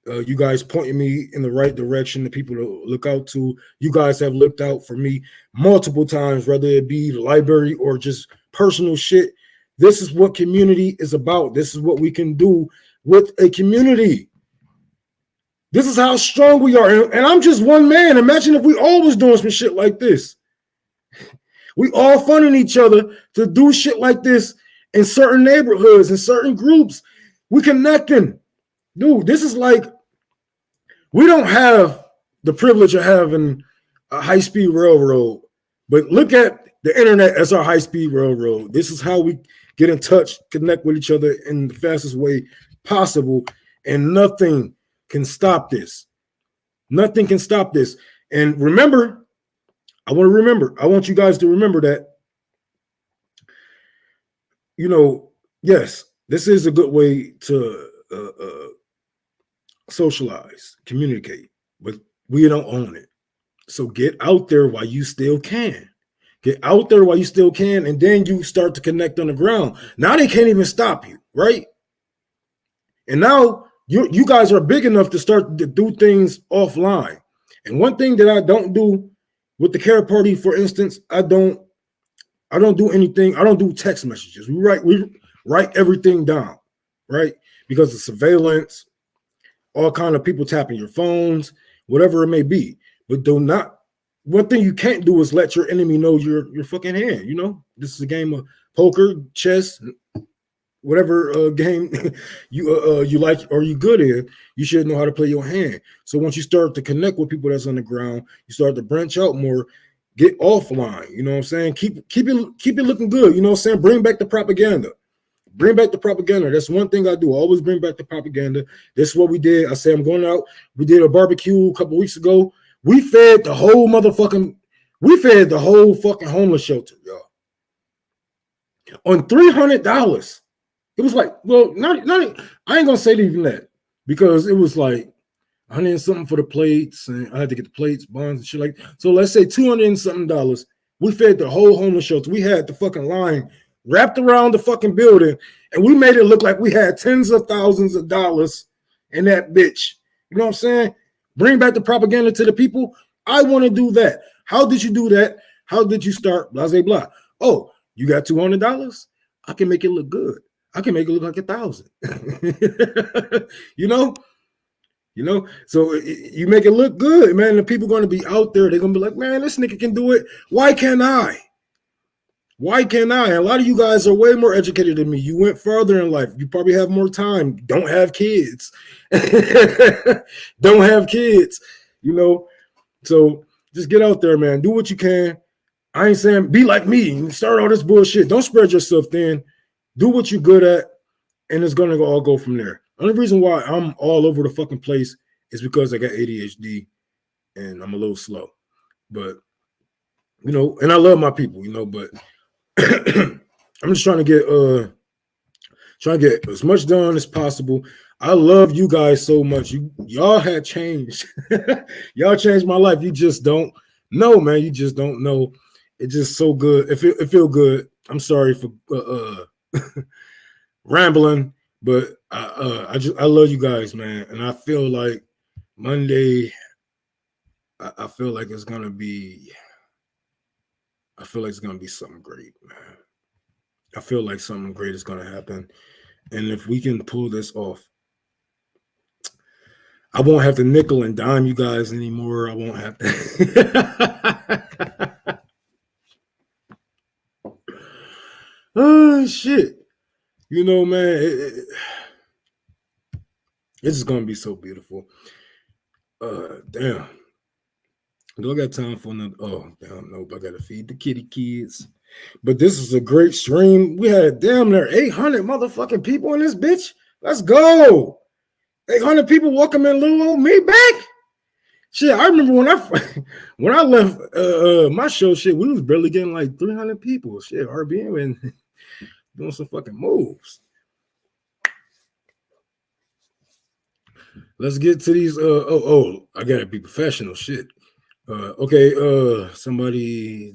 You guys pointing me in the right direction, the people to look out to. You guys have looked out for me multiple times, whether it be the library or just personal shit. This is what community is about. This is what we can do with a community. This is how strong we are. And I'm just one man. Imagine if we all was doing some shit like this. We all funding each other to do shit like this in certain neighborhoods, in certain groups. We connecting. Dude, this is like, we don't have the privilege of having a high-speed railroad, but look at the internet as our high-speed railroad. This is how we get in touch, connect with each other in the fastest way possible, and nothing can stop this. Nothing can stop this. And remember, I want you guys to remember that, yes, this is a good way to socialize, communicate, but we don't own it. So get out there while you still can. Get out there while you still can, and then you start to connect on the ground. Now they can't even stop you, right? And now you guys are big enough to start to do things offline. And one thing that I don't do with the care party, for instance, I don't do anything. I don't do text messages. We write everything down, right? Because of surveillance, all kind of people tapping your phones, whatever it may be. But do not. One thing you can't do is let your enemy know your fucking hand. You know, this is a game of poker, chess, whatever game you like or you good in. You should know how to play your hand. So once you start to connect with people that's on the ground, you start to branch out more. Get offline. You know what I'm saying? Keep it looking good. You know what I'm saying? Bring back the propaganda. Bring back the propaganda. That's one thing I do. I always bring back the propaganda. This is what we did. I say I'm going out. We did a barbecue a couple weeks ago. We fed the whole fucking homeless shelter, y'all. On $300. It was like, well, not I ain't gonna say even that because it was like 100 and something for the plates, and I had to get the plates, bonds, and shit like that. So let's say $200 and something. We fed the whole homeless shelter. We had the fucking line wrapped around the fucking building, and we made it look like we had tens of thousands of dollars in that bitch. You know what I'm saying? Bring back the propaganda to the people. I want to do that. How did you do that? How did you start? Blah, blah, blah. Oh, you got $200? I can make it look good. I can make it look like 1,000. you know? So you make it look good, man. The people are going to be out there. They're going to be like, man, this nigga can do it. Why can't I? Why can't I? A lot of you guys are way more educated than me. You went further in life. You probably have more time. Don't have kids. Don't have kids, you know? So just get out there, man. Do what you can. I ain't saying be like me and start all this bullshit. Don't spread yourself thin. Do what you're good at, and it's going to all go from there. Only reason why I'm all over the fucking place is because I got ADHD and I'm a little slow. But, you know, and I love my people, you know, but I'm just trying to get as much done as possible. I love you guys so much. Y'all had changed. Y'all changed my life. You just don't know, man. You just don't know. It's just so good. It feel good. I'm sorry for rambling, but I love you guys, man. And I feel like Monday, I feel like it's gonna be something great, man. I feel like something great is gonna happen. And if we can pull this off, I won't have to nickel and dime you guys anymore. I won't have to. Oh, shit. You know, man, it's just going to be so beautiful. Damn. Do I got time for another? Oh, damn, nope. I got to feed the kitty kids. But this is a great stream. We had damn near 800 motherfucking people in this bitch. Let's go. 800 people welcoming little old me back. Shit, I remember when I left my show, shit, we was barely getting like 300 people. Shit, RBM and doing some fucking moves. Let's get to these. I gotta be professional. Shit. Okay. Somebody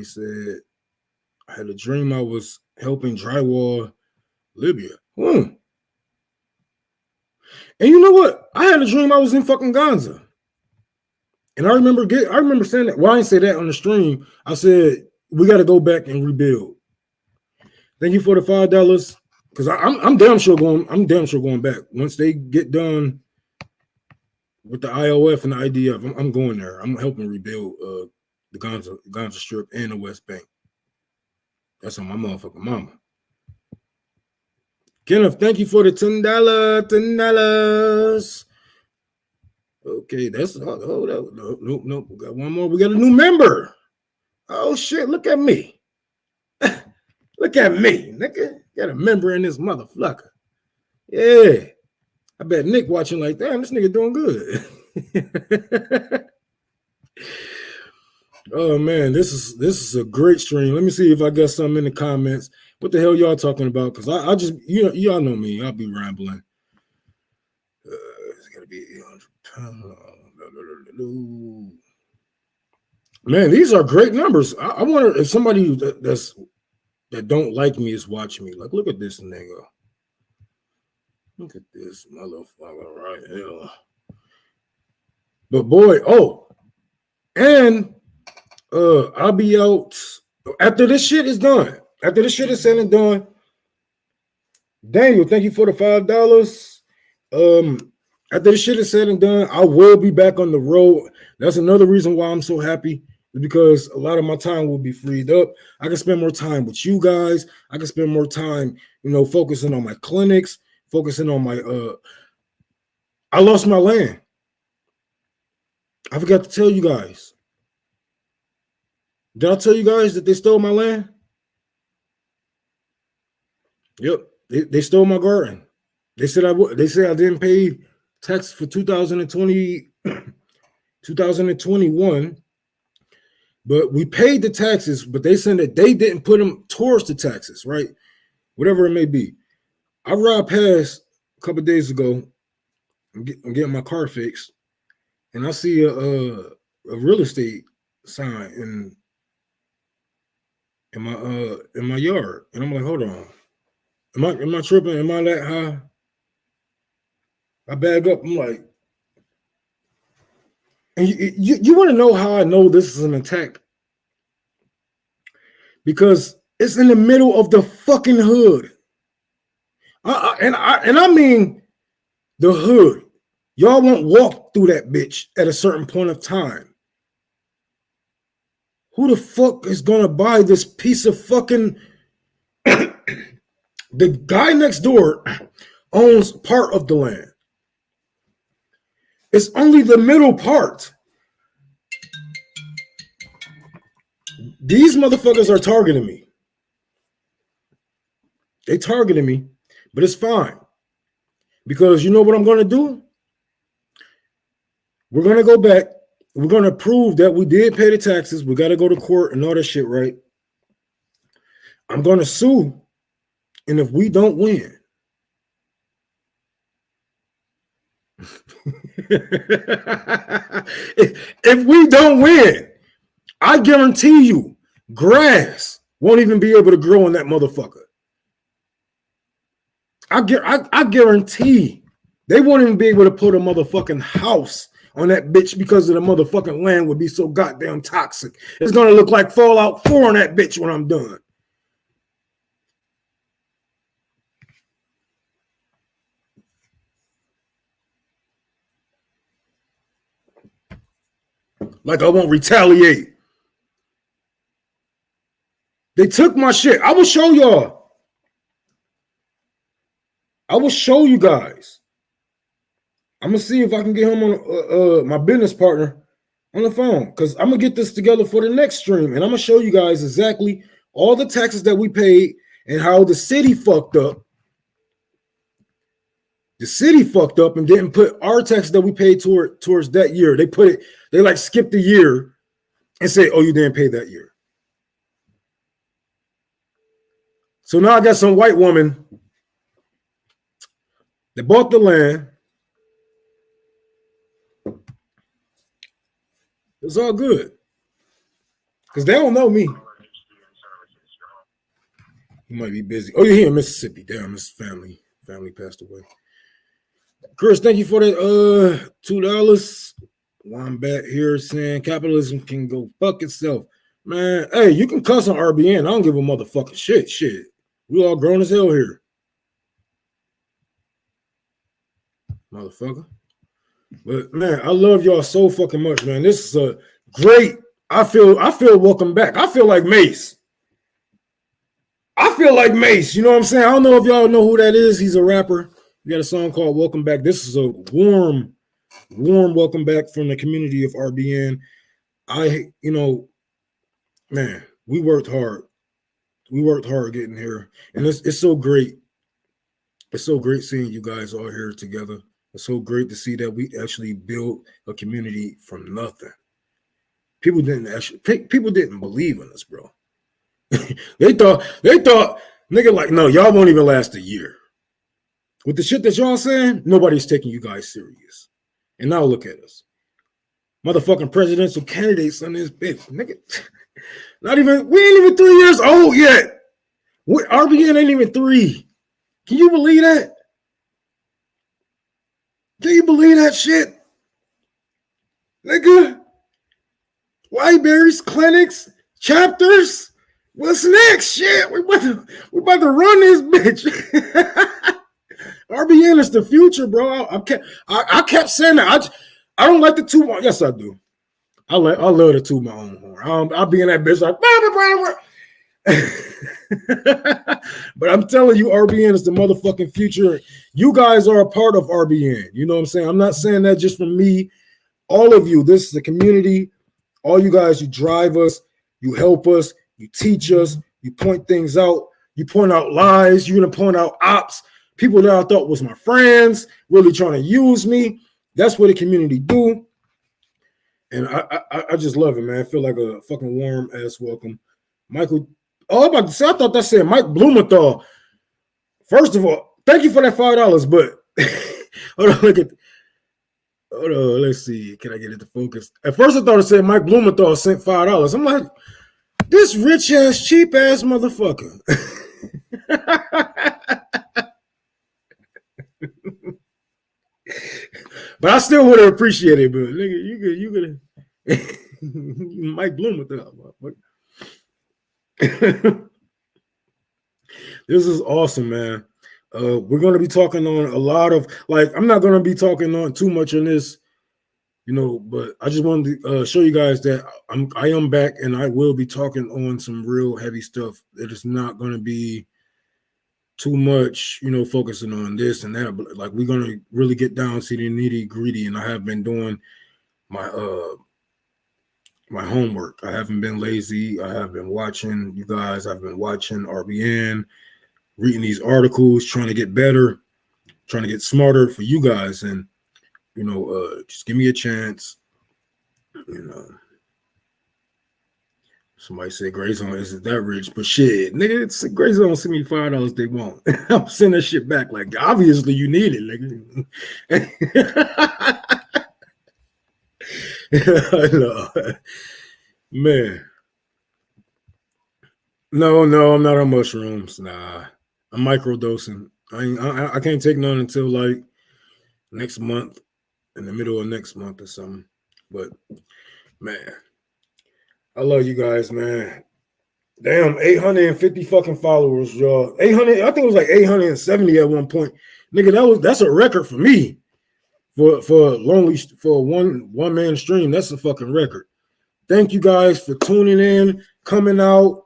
said I had a dream I was helping drywall Libya. And you know what? I had a dream I was in fucking Gaza. And I remember saying that. Well, I didn't say that on the stream. I said we got to go back and rebuild. Thank you for the $5 because I'm damn sure going back once they get done with the IOF and the IDF. I'm going there. I'm helping rebuild the Gaza Strip and the West Bank. That's on my motherfucking mama. Kenneth, thank you for the $10. Okay, that's hold up. Nope. We got one more. We got a new member. Oh shit! Look at me. Look at me, nigga. Got a member in this motherfucker. Yeah. I bet Nick watching like, damn, this nigga doing good. Oh man, this is a great stream. Let me see if I got something in the comments. What the hell y'all talking about? Because I just y'all know me. I'll be rambling. It's gonna be 800. Man, these are great numbers. I wonder if somebody that don't like me is watching me. Like, look at this nigga. Look at this motherfucker right here. But boy, and I'll be out after this shit is done. After this shit is said and done. Daniel, thank you for the $5. After this shit is said and done, I will be back on the road. That's another reason why I'm so happy, is because a lot of my time will be freed up. I can spend more time with you guys. I can spend more time, focusing on my clinics, focusing on my I lost my land. I forgot to tell you guys. Did I tell you guys that they stole my land? Yep, they stole my garden. They said I didn't pay tax for 2020, 2021, but we paid the taxes. But they said that they didn't put them towards the taxes, right? Whatever it may be. I rode past a couple of days ago. I'm getting my car fixed, and I see a real estate sign in my yard, and I'm like, hold on, am I tripping? Am I that high? I bag up. I'm like, and you want to know how I know this is an attack? Because it's in the middle of the fucking hood. I mean the hood. Y'all won't walk through that bitch at a certain point of time. Who the fuck is gonna buy this piece of fucking? The guy next door owns part of the land. It's only the middle part. These motherfuckers are targeting me. They targeted me, but it's fine. Because you know what I'm going to do? We're going to go back. We're going to prove that we did pay the taxes. We got to go to court and all that shit, right? I'm going to sue. And if we don't win, if we don't win, I guarantee you, grass won't even be able to grow in that motherfucker. I guarantee they won't even be able to put a motherfucking house on that bitch because of the motherfucking land would be so goddamn toxic. It's gonna look like Fallout 4 on that bitch when I'm done. Like I won't retaliate. They took my shit. I will show y'all. I will show you guys. I'm gonna see if I can get him on my business partner on the phone, because I'm gonna get this together for the next stream, and I'm gonna show you guys exactly all the taxes that we paid and how the city fucked up. The city fucked up and didn't put our taxes that we paid towards that year. They like skipped a year and say, "Oh, you didn't pay that year." So now I got some white woman that bought the land. It's all good because they don't know me. You might be busy. Oh, you're here in Mississippi. Damn, his family passed away. Chris, thank you for the $2. Well, I'm back here saying capitalism can go fuck itself. Man, hey, you can cuss on RBN. I don't give a motherfucking shit. Shit. We all grown as hell here. Motherfucker. But man, I love y'all so fucking much, man. This is a great. I feel welcome back. I feel like Mace. You know what I'm saying? I don't know if y'all know who that is. He's a rapper. He got a song called Welcome Back. This is a warm welcome back from the community of RBN. Man, we worked hard. We worked hard getting here. And it's so great. It's so great seeing you guys all here together. It's so great to see that we actually built a community from nothing. People didn't believe in us, bro. They thought, nigga, like, no, y'all won't even last a year. With the shit that y'all saying, nobody's taking you guys serious. And now look at us. Motherfucking presidential candidates on this bitch. Nigga, we ain't even 3 years old yet. RBN ain't even 3. Can you believe that? Can you believe that shit? Nigga, libraries, clinics, chapters. What's next? Shit, we about to run this bitch. RBN is the future, bro. I kept saying that. I don't like the toot my. Yes, I do. I love to toot my own horn. I'll be in that bitch like. But I'm telling you, RBN is the motherfucking future. You guys are a part of RBN. You know what I'm saying? I'm not saying that just from me. All of you. This is a community. All you guys, you drive us, you help us, you teach us, you point things out, you point out lies, you're gonna point out ops, people that I thought was my friends, really trying to use me. That's what the community do. And I just love it, man. I feel like a fucking warm ass welcome. Michael, I'm about to say, I thought that said Mike Blumenthal. First of all, thank you for that $5, but hold on, look at. Hold on, let's see. Can I get it to focus? At first, I thought it said Mike Blumenthal sent $5. I'm like, this rich ass, cheap ass motherfucker. But I still would have appreciated it, but nigga, you could Mike Blumenthal. This is awesome, man. We're going to be talking on a lot of, like, I'm not going to be talking on too much on this, you know, but I just wanted to show you guys that I am back, and I will be talking on some real heavy stuff. It is not going to be too much, you know, focusing on this and that, but like, we're going to really get down to the nitty gritty. And I have been doing my my homework. I haven't been lazy. I have been watching you guys. I've been watching RBN, reading these articles, trying to get better, trying to get smarter for you guys. And, you know, just give me a chance. You know, somebody said Grayzone isn't that rich, but shit, nigga, it's Grayzone send me $5, they won't. I'm sending that shit back. Like, obviously you need it, nigga. Man. No, I'm not on mushrooms. Nah. I'm microdosing. I can't take none until like next month, in the middle of next month or something. But man, I love you guys, man. Damn, 850 fucking followers, y'all. 800, I think it was like 870 at one point. Nigga, that's a record for me. For one man stream, that's a fucking record. Thank you guys for tuning in, coming out.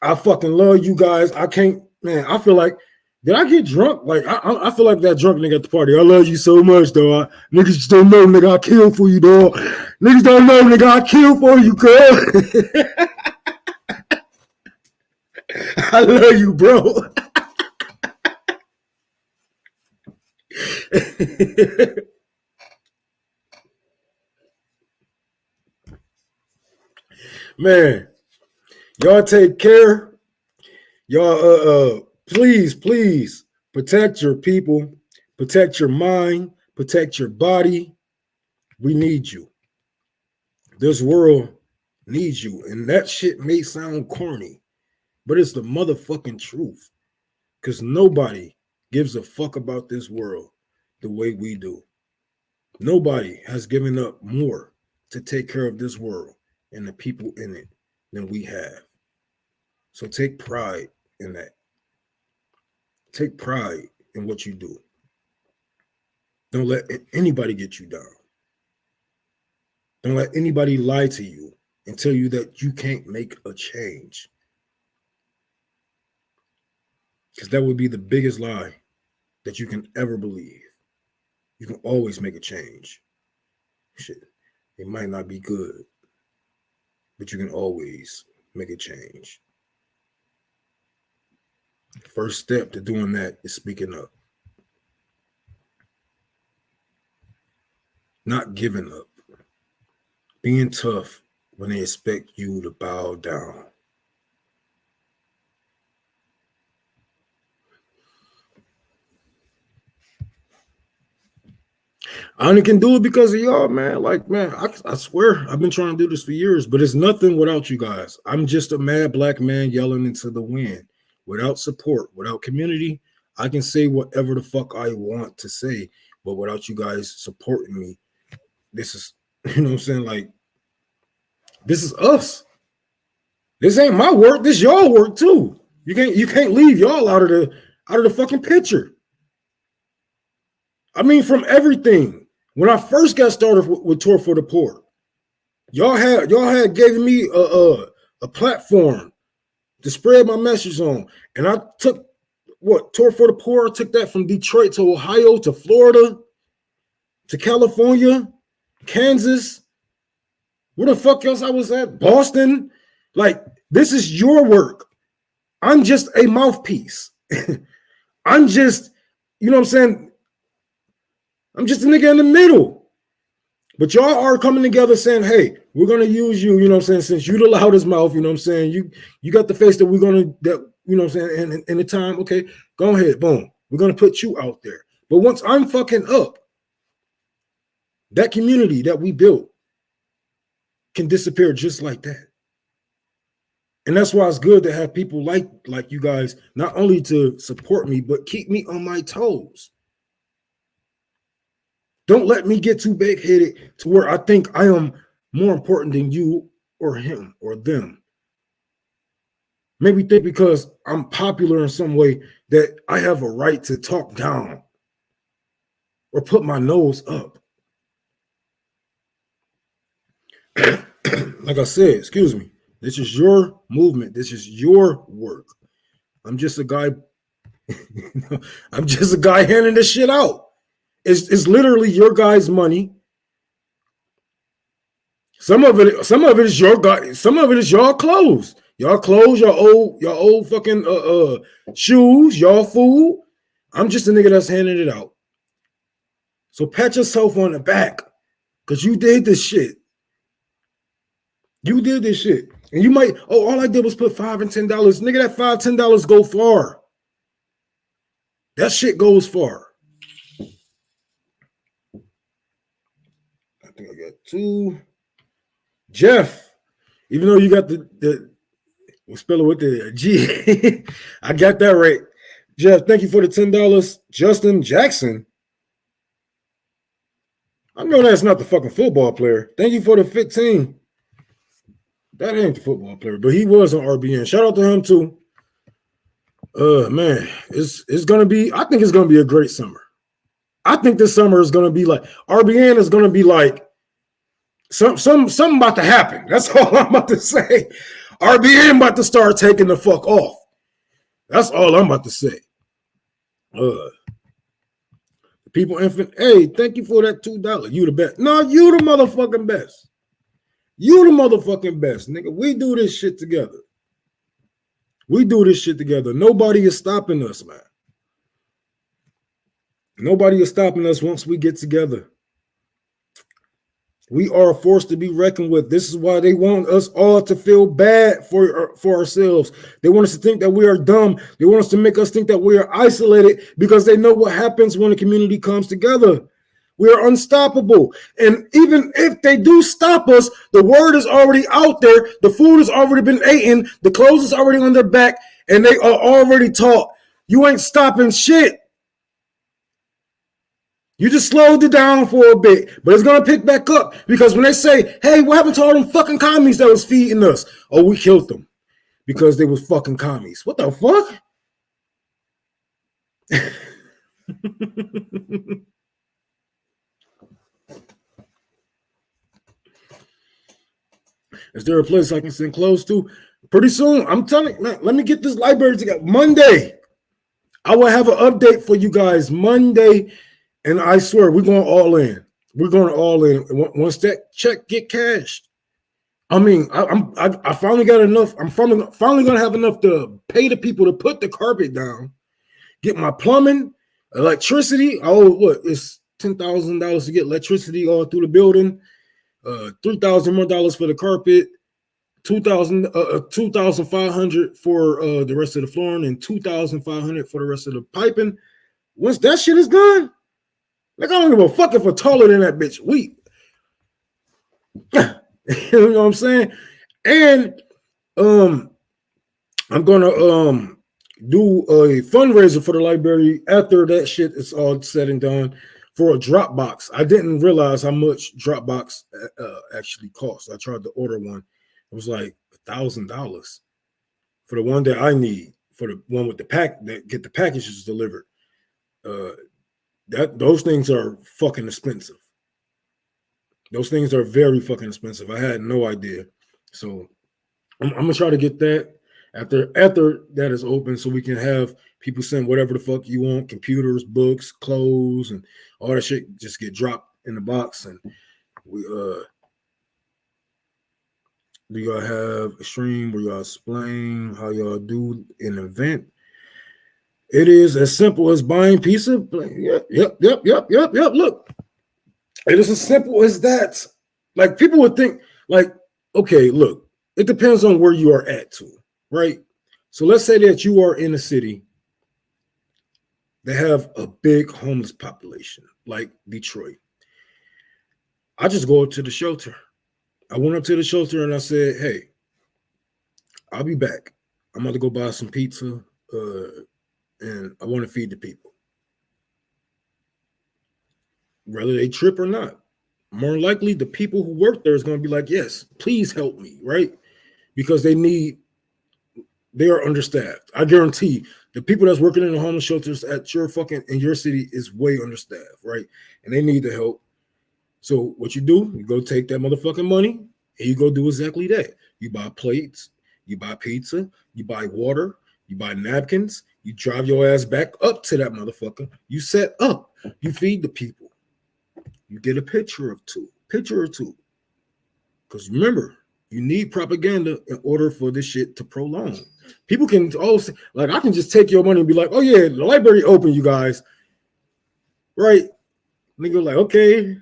I fucking love you guys. I can't, man. I feel like, did I get drunk? Like, I feel like that drunk nigga at the party. I love you so much, though. Niggas just don't know, nigga. I kill for you, dog. Niggas don't know, nigga. I kill for you, cuz. I love you, bro. Man, y'all take care. Y'all, please protect your people, protect your mind, protect your body. We need you. This world needs you. And that shit may sound corny, but it's the motherfucking truth. Because nobody gives a fuck about this world the way we do. Nobody has given up more to take care of this world and the people in it than we have. So take pride in that. Take pride in what you do. Don't let anybody get you down. Don't let anybody lie to you and tell you that you can't make a change. Because that would be the biggest lie that you can ever believe. You can always make a change. Shit, it might not be good, but you can always make a change. First step to doing that is speaking up. Not giving up. Being tough when they expect you to bow down. I only can do it because of y'all, man. Like, man, I swear I've been trying to do this for years, but it's nothing without you guys. I'm just a mad black man yelling into the wind. Without support, without community, I can say whatever the fuck I want to say But without you guys supporting me, this is, you know what I'm saying? Like, this is us. This ain't my work. This y'all work too. You can't leave y'all out of the fucking picture. I mean, from everything. When I first got started with Tour for the Poor, y'all had given me a platform to spread my message on, and I took Tour for the Poor. I took that from Detroit to Ohio to Florida to California, Kansas. Where the fuck else I was at? Boston. Like, this is your work. I'm just a mouthpiece. I'm just, you know what I'm saying? I'm just a nigga in the middle. But y'all are coming together saying, hey, we're going to use you, you know what I'm saying? Since you the loudest mouth, you know what I'm saying? You got the face that we're going to, that, you know what I'm saying? And in the time, okay, go ahead, boom. We're going to put you out there. But once I'm fucking up, that community that we built can disappear just like that. And that's why it's good to have people like you guys, not only to support me, but keep me on my toes. Don't let me get too big-headed to where I think I am more important than you or him or them. Maybe think because I'm popular in some way that I have a right to talk down or put my nose up. Like I said, excuse me, this is your movement. This is your work. I'm just a guy. I'm just a guy handing this shit out. It's literally your guys' money. Some of it is your guys. Some of it is y'all clothes. Y'all clothes, your old fucking shoes, y'all food. I'm just a nigga that's handing it out. So pat yourself on the back, because you did this shit. You did this shit. And you might, all I did was put $5 and $10. Nigga, that $5, $10 go far. That shit goes far. I think I got 2. Jeff, even though you got we'll spell it with the G. I got that right. Jeff, thank you for the $10. Justin Jackson. I know that's not the fucking football player. Thank you for the 15. That ain't the football player, but he was on RBN. Shout out to him too. Man, it's gonna be. I think it's gonna be a great summer. I think this summer is gonna be like RBN is gonna be like something about to happen. That's all I'm about to say. RBN about to start taking the fuck off. That's all I'm about to say. People infant. Hey, thank you for that $2. You the best. No, you the motherfucking best. You the motherfucking best, nigga. We do this shit together. We do this shit together. Nobody is stopping us, man. Nobody is stopping us once we get together. We are a force to be reckoned with. This is why they want us all to feel bad for ourselves. They want us to think that we are dumb. They want us to make us think that we are isolated because they know what happens when a community comes together. We are unstoppable. And even if they do stop us, the word is already out there. The food has already been eaten. The clothes is already on their back. And they are already taught. You ain't stopping shit. You just slowed it down for a bit, but it's going to pick back up because when they say, hey, what happened to all them fucking commies that was feeding us? Oh, we killed them because they was fucking commies. What the fuck? Is there a place I can send clothes to? Pretty soon, I'm telling you, man, let me get this library together. Monday, I will have an update for you guys Monday. And I swear, we're going all in. We're going all in. Once that check get cashed, I mean, I finally got enough. I'm finally going to have enough to pay the people to put the carpet down, get my plumbing, electricity. It's $10,000 to get electricity all through the building, $3,000 more for the carpet, $2,500 for the rest of the flooring, and $2,500 for the rest of the piping. Once that shit is done. Like, I don't give a fuck if we're taller than that bitch. You know what I'm saying? And I'm gonna do a fundraiser for the library after that shit is all said and done for a Dropbox. I didn't realize how much Dropbox actually cost. I tried to order one. It was like $1,000 for the one that I need, for the one with the pack that get the packages delivered. Those things are fucking expensive. Those things are very fucking expensive. I had no idea. So I'm gonna try to get that after that is open, so we can have people send whatever the fuck you want, computers, books, clothes, and all that shit just get dropped in the box. And we do y'all have a stream where y'all explain how y'all do an event? It is as simple as buying pizza. Yep. Look, it is as simple as that. Like, people would think, like, okay, look, it depends on where you are at too, right? So let's say that you are in a city that have a big homeless population, like Detroit. I just go up to the shelter. I went up to the shelter and I said, hey, I'll be back. I'm about to go buy some pizza, and I want to feed the people. Whether they trip or not. More likely, the people who work there is going to be like, yes, please help me, right? Because they are understaffed. I guarantee the people that's working in the homeless shelters at in your city is way understaffed, right? And they need the help. So what you do, you go take that motherfucking money and you go do exactly that. You buy plates, you buy pizza, you buy water, you buy napkins, you drive your ass back up to that motherfucker. You set up, you feed the people. You get a picture or two. Because remember, you need propaganda in order for this shit to prolong. People can also, like, I can just take your money and be like, oh yeah, the library open, you guys. Right? Nigga, like, okay.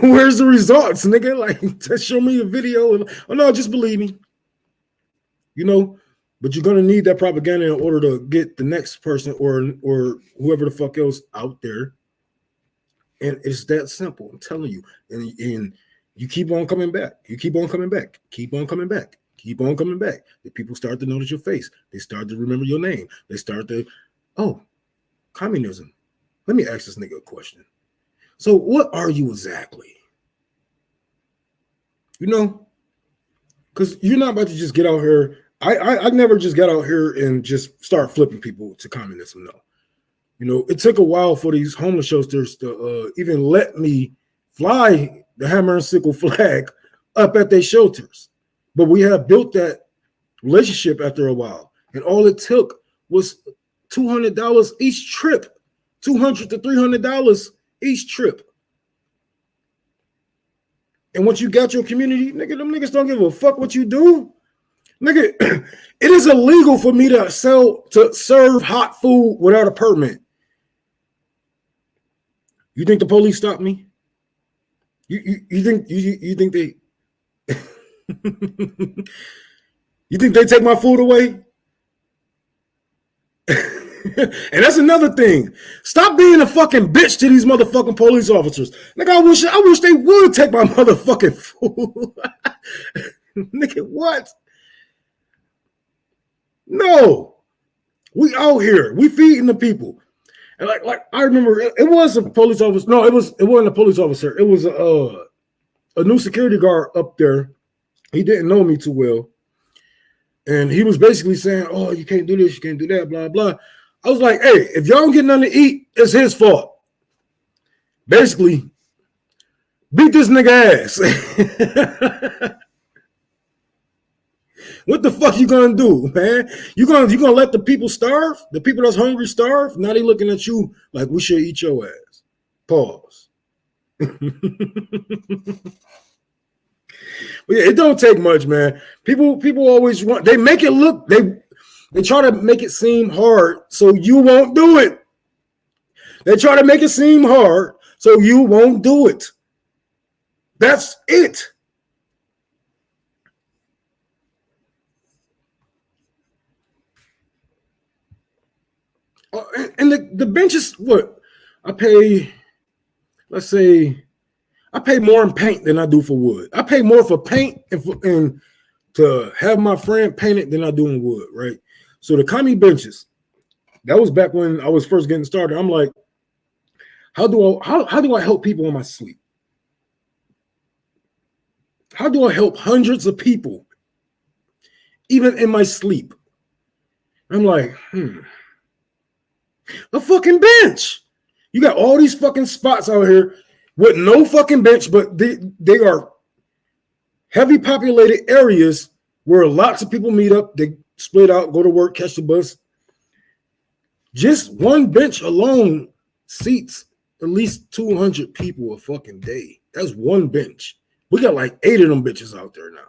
Where's the results, nigga? Like, just show me a video. And, oh no, just believe me. You know, but you're gonna need that propaganda in order to get the next person or whoever the fuck else out there. And it's that simple. I'm telling you. And you keep on coming back. You keep on coming back. Keep on coming back. Keep on coming back. The people start to notice your face. They start to remember your name. They start to, oh, communism. Let me ask this nigga a question. So what are you exactly? You know, because you're not about to just get out here. I never just got out here and just start flipping people to communism. No. You know, it took a while for these homeless shelters to even let me fly the hammer and sickle flag up at their shelters. But we have built that relationship after a while. And all it took was $200 each trip, $200 to $300 each trip. And once you got your community, nigga, them niggas don't give a fuck what you do. Nigga, it is illegal for me to serve hot food without a permit. You think the police stop me? You think they you think they take my food away? And that's another thing. Stop being a fucking bitch to these motherfucking police officers. Nigga, I wish they would take my motherfucking food. Nigga, what? No. We out here. We feeding the people. And like I remember it was a police officer. No, it wasn't a police officer. It was a new security guard up there. He didn't know me too well. And he was basically saying, oh, you can't do this, you can't do that, blah, blah. I was like, hey, if y'all don't get nothing to eat, it's his fault. Basically, beat this nigga ass. What the fuck you gonna do, man? You gonna let the people starve? The people that's hungry starve? Now they looking at you like we should eat your ass. Pause. But yeah, it don't take much, man. People always want, they make it look, they try to make it seem hard so you won't do it. They try to make it seem hard so you won't do it. That's it. And the benches, what? I pay, let's say, I pay more in paint than I do for wood. I pay more for paint and to have my friend paint it than I do in wood, right? So the commie benches, That was back when I was first getting started. I'm like, how do I help people in my sleep? How do I help hundreds of people, even in my sleep? I'm like, a fucking bench. You got all these fucking spots out here with no fucking bench, but they are heavy populated areas where lots of people meet up. They split out, go to work, catch the bus. Just one bench alone seats at least 200 people a fucking day. That's one bench. We got like 8 of them bitches out there now.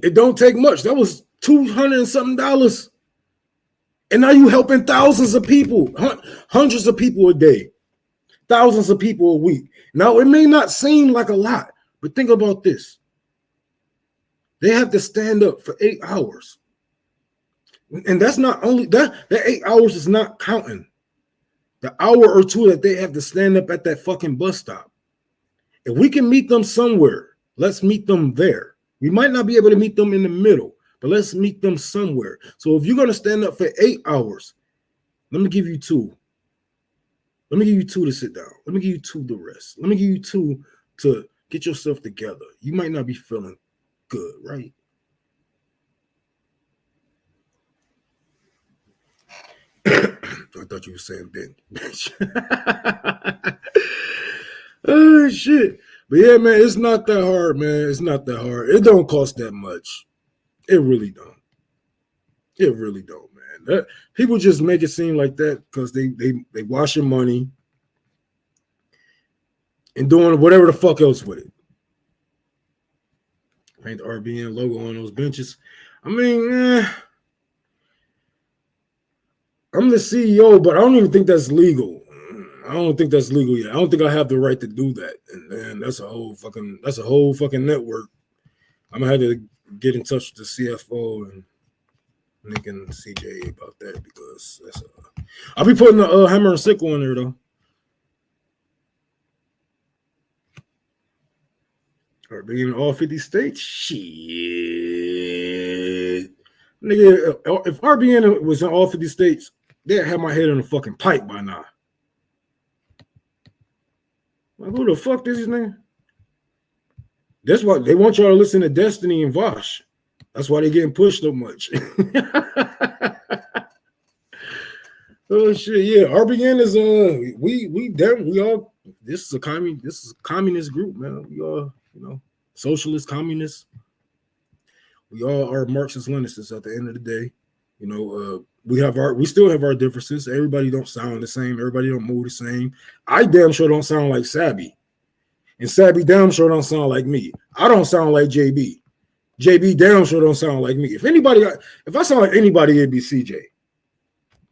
It don't take much. That was $200 and something. And now you helping thousands of people, hundreds of people a day, thousands of people a week. Now, it may not seem like a lot, but think about this. They have to stand up for 8 hours. And that's not only that 8 hours is not counting the hour or two that they have to stand up at that fucking bus stop. If we can meet them somewhere, let's meet them there. We might not be able to meet them in the middle, but let's meet them somewhere. So if you're going to stand up for 8 hours, let me give you 2. Let me give you 2 to sit down. Let me give you 2 to rest. Let me give you 2 to get yourself together. You might not be feeling good, right? I thought you were saying bitch. Oh, shit. But yeah, man, it's not that hard, man. It's not that hard. It don't cost that much. It really don't. It really don't, man. People just make it seem like that because they washing money and doing whatever the fuck else with it. Paint the RBN logo on those benches. I mean, I'm the CEO, but I don't even think that's legal. I don't think that's legal yet. I don't think I have the right to do that. And man, that's a whole fucking network. I'm gonna have to get in touch with the CFO and Nick and CJ about that because that's I'll be putting the hammer and sickle in there though. Or being in all 50 states? Shit. Nigga, if RBN was in all 50 states, they'd have my head in a fucking pipe by now. Like, who the fuck is his name? That's why they want y'all to listen to Destiny and Vosh. That's why they getting pushed so much. Oh shit, yeah. RBN is we all this is a communist group, man. We all, socialist, communists. We all are Marxist Leninists at the end of the day. We still have our differences. Everybody don't sound the same. Everybody don't move the same. I damn sure don't sound like Sabby. And Sabby damn sure don't sound like me. I don't sound like JB. JB damn sure don't sound like me. If I sound like anybody, it'd be CJ.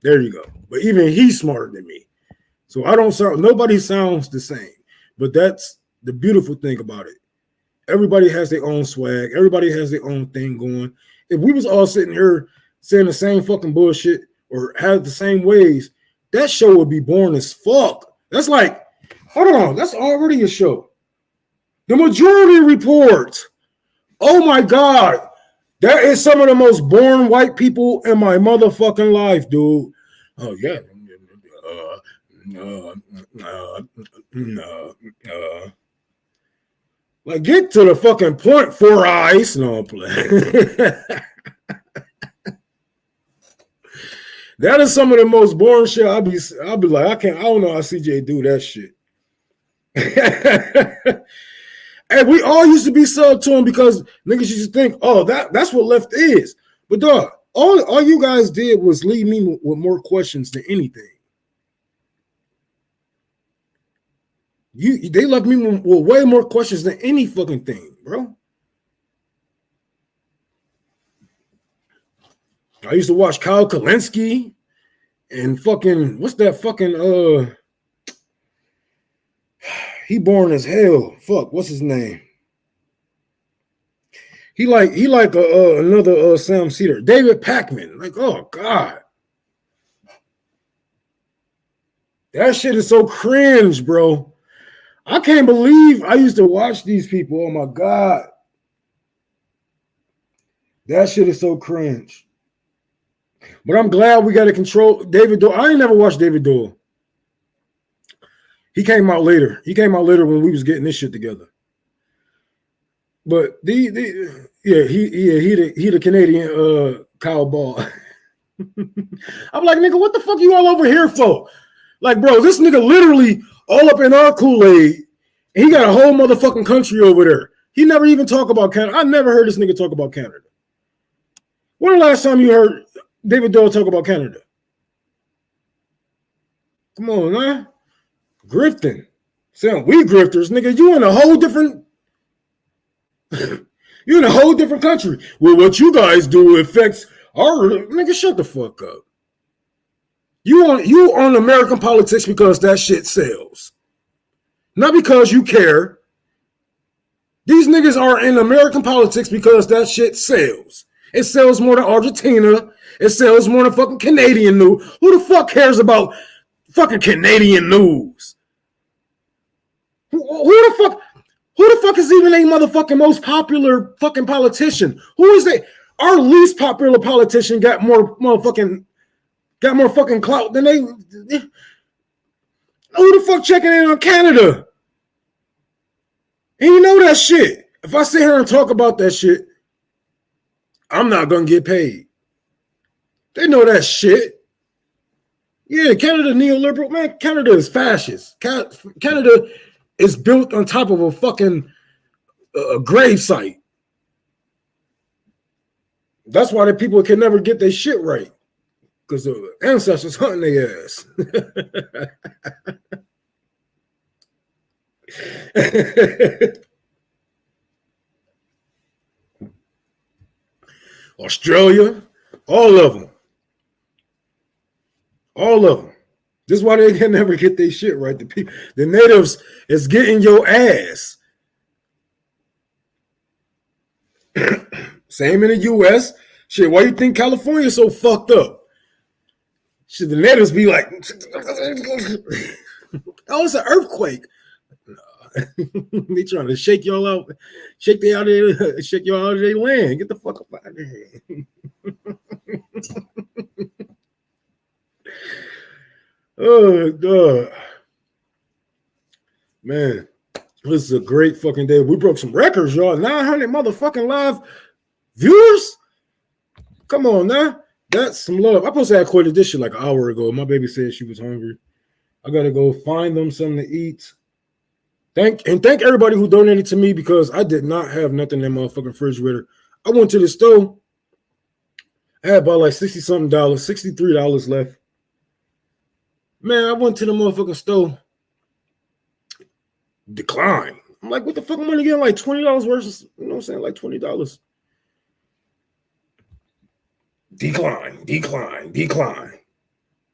There you go. But even he's smarter than me. So nobody sounds the same. But that's the beautiful thing about it. Everybody has their own swag. Everybody has their own thing going. If we was all sitting here saying the same fucking bullshit or have the same ways, that show would be boring as fuck. That's like, hold on, that's already a show. The Majority Report. Oh my God. That is some of the most boring white people in my motherfucking life, dude. Oh, yeah. Like, get to the fucking point, Four Eyes. No, I'm playing. That is some of the most boring shit. I'll be like, I don't know how CJ do that shit. And we all used to be sub to him because niggas used to think, oh, that's what left is. But dog, all you guys did was leave me with more questions than anything. They left me with way more questions than any fucking thing, bro. I used to watch Kyle Kalinske and fucking what's that fucking he boring as hell. Fuck, what's his name? He like another Sam Cedar, David Packman. Like, oh God, that shit is so cringe, bro. I can't believe I used to watch these people. Oh my God. That shit is so cringe. But I'm glad we got to control David Doyle. I ain't never watched David Doyle. He came out later. He came out later when we was getting this shit together. But he the Canadian Kyle Ball. I'm like, nigga, what the fuck you all over here for? Like, bro, this nigga literally all up in our Kool-Aid. And he got a whole motherfucking country over there. He never even talk about Canada. I never heard this nigga talk about Canada. When the last time you heard David Doyle talk about Canada? Come on, man. Grifting. Saying we grifters, nigga. You in a whole different you're in a whole different country. Well, what you guys do affects our nigga. Shut the fuck up. You on American politics because that shit sells. Not because you care. These niggas are in American politics because that shit sells. It sells more than Argentina. It sells more than fucking Canadian news. Who the fuck cares about fucking Canadian news? Who the fuck is even a motherfucking most popular fucking politician? Who is they? Our least popular politician got more fucking clout than they. Who the fuck checking in on Canada? And you know that shit. If I sit here and talk about that shit, I'm not gonna get paid. They know that shit. Yeah, Canada neoliberal, man. Canada is fascist. Canada is built on top of a fucking grave site. That's why the people can never get their shit right. Because the ancestors hunting their ass. Australia, all of them. All of them. This is why they can never get their shit right. The natives is getting your ass. Same in the U.S. Shit, why you think California is so fucked up? Shit, the natives be like, oh, it's an earthquake. They trying to shake y'all out, shake y'all out of their land. Get the fuck up out of here. Oh God. Man, this is a great fucking day. We broke some records, y'all. 900 motherfucking live viewers. Come on now. That's some love. I supposed to have quitted this shit like an hour ago. My baby said she was hungry. I gotta go find them something to eat. Thank everybody who donated to me because I did not have nothing in my motherfucking refrigerator. I went to the store. I had about like $60-something, $63 left. Man, I went to the motherfucking store. Decline. I'm like, what the fuck am I gonna get like $20 versus, you know what I'm saying, like $20. Decline.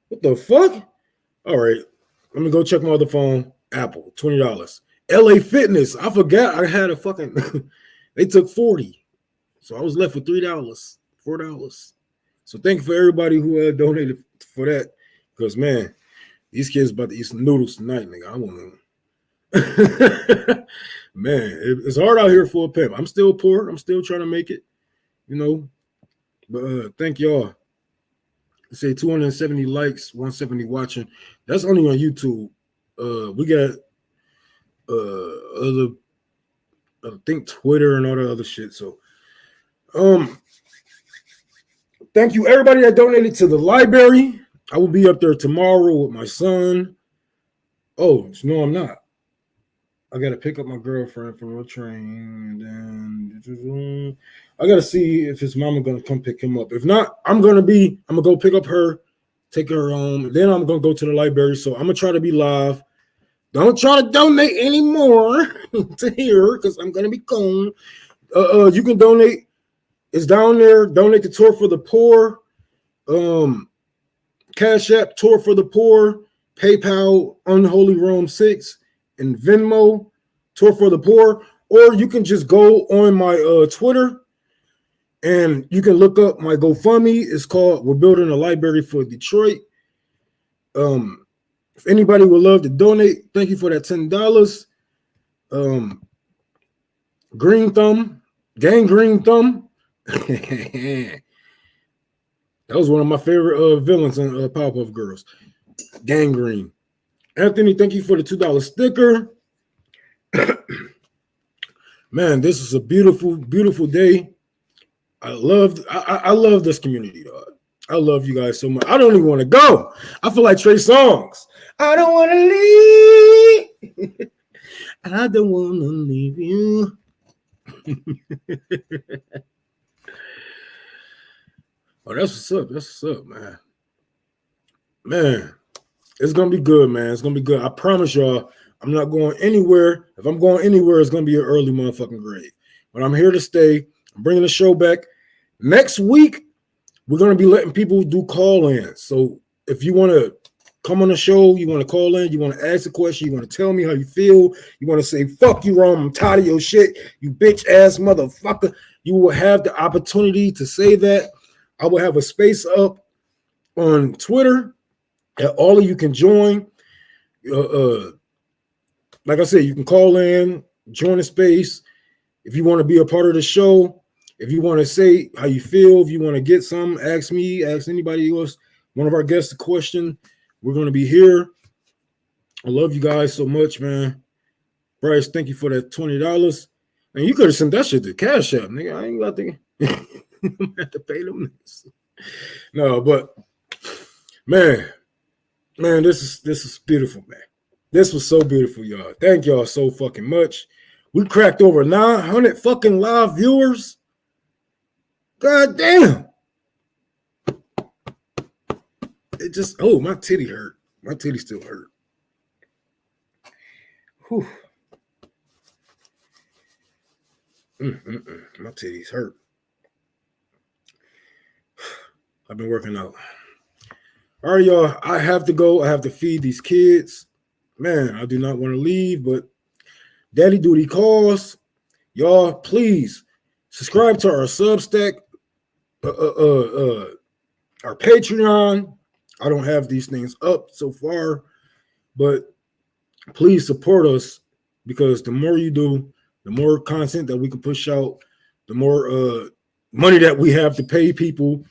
What the fuck? All right, let me go check my other phone. Apple, $20. LA Fitness, I forgot I had a fucking, they took 40. So I was left with $3, $4. So thank you for everybody who donated for that. Because, man, these kids about to eat some noodles tonight, nigga. I want to. Man, it's hard out here for a pimp. I'm still poor. I'm still trying to make it, you know. But thank y'all. I say 270 likes, 170 watching. That's only on YouTube. We got other, I think Twitter and all that other shit. So, thank you everybody that donated to the library. I will be up there tomorrow with my son. Oh no, I'm not. I gotta pick up my girlfriend from the train, and then I gotta see if his mama gonna come pick him up. If not, I'm gonna go pick up her, take her home. Then I'm gonna go to the library. So I'm gonna try to be live. Don't try to donate anymore to here because I'm gonna be gone. You can donate. It's down there. Donate to Tour for the Poor. Cash App, Tour for the Poor. PayPal, Unholy Rome 6, and Venmo, Tour for the Poor. Or you can just go on my Twitter and you can look up my GoFundMe. It's called We're Building a Library for Detroit. If anybody would love to donate, thank you for that $10. Green Thumb, Gang Green Thumb, That was one of my favorite villains in Powerpuff Girls. Gangrene. Anthony, thank you for the $2 sticker. Man, this is a beautiful, beautiful day. I love this community, dog. I love you guys so much. I don't even want to go. I feel like Trey Songz. I don't want to leave. I don't want to leave you. Oh, that's what's up. That's what's up, man. Man, it's gonna be good, man. It's gonna be good. I promise y'all, I'm not going anywhere. If I'm going anywhere, it's gonna be an early motherfucking grave. But I'm here to stay. I'm bringing the show back. Next week, we're gonna be letting people do call-ins. So if you want to come on the show, you want to call in, you want to ask a question, you want to tell me how you feel, you want to say, fuck you, Ron, I'm tired of your shit, you bitch ass motherfucker, you will have the opportunity to say that. I will have a space up on Twitter that all of you can join. Like I said, you can call in, join the space. If you want to be a part of the show, if you want to say how you feel, if you want to get some, ask me, ask anybody else, one of our guests a question. We're going to be here. I love you guys so much, man. Bryce, thank you for that $20. And you could have sent that shit to Cash App, nigga. I ain't got to have to pay them. No, but man, this is beautiful, man. This was so beautiful, y'all. Thank y'all so fucking much. We cracked over 900 fucking live viewers. God damn. It just, oh, my titty hurt. My titty still hurt. Whew. My titties hurt. I've been working out. All right, y'all. I have to go. I have to feed these kids. Man, I do not want to leave, but daddy duty calls. Y'all, please subscribe to our Substack, our Patreon. I don't have these things up so far, but please support us, because the more you do, the more content that we can push out, the more money that we have to pay people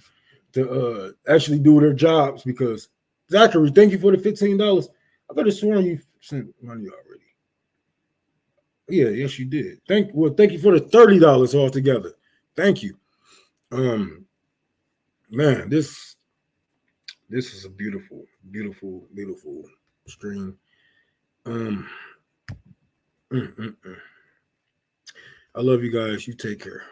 to actually do their jobs. Because Zachary, thank you for the $15. I could have sworn you sent money already. Yeah, yes, you did. Thank you for the $30 altogether. Thank you. Man, this is a beautiful, beautiful, beautiful stream. I love you guys. You take care.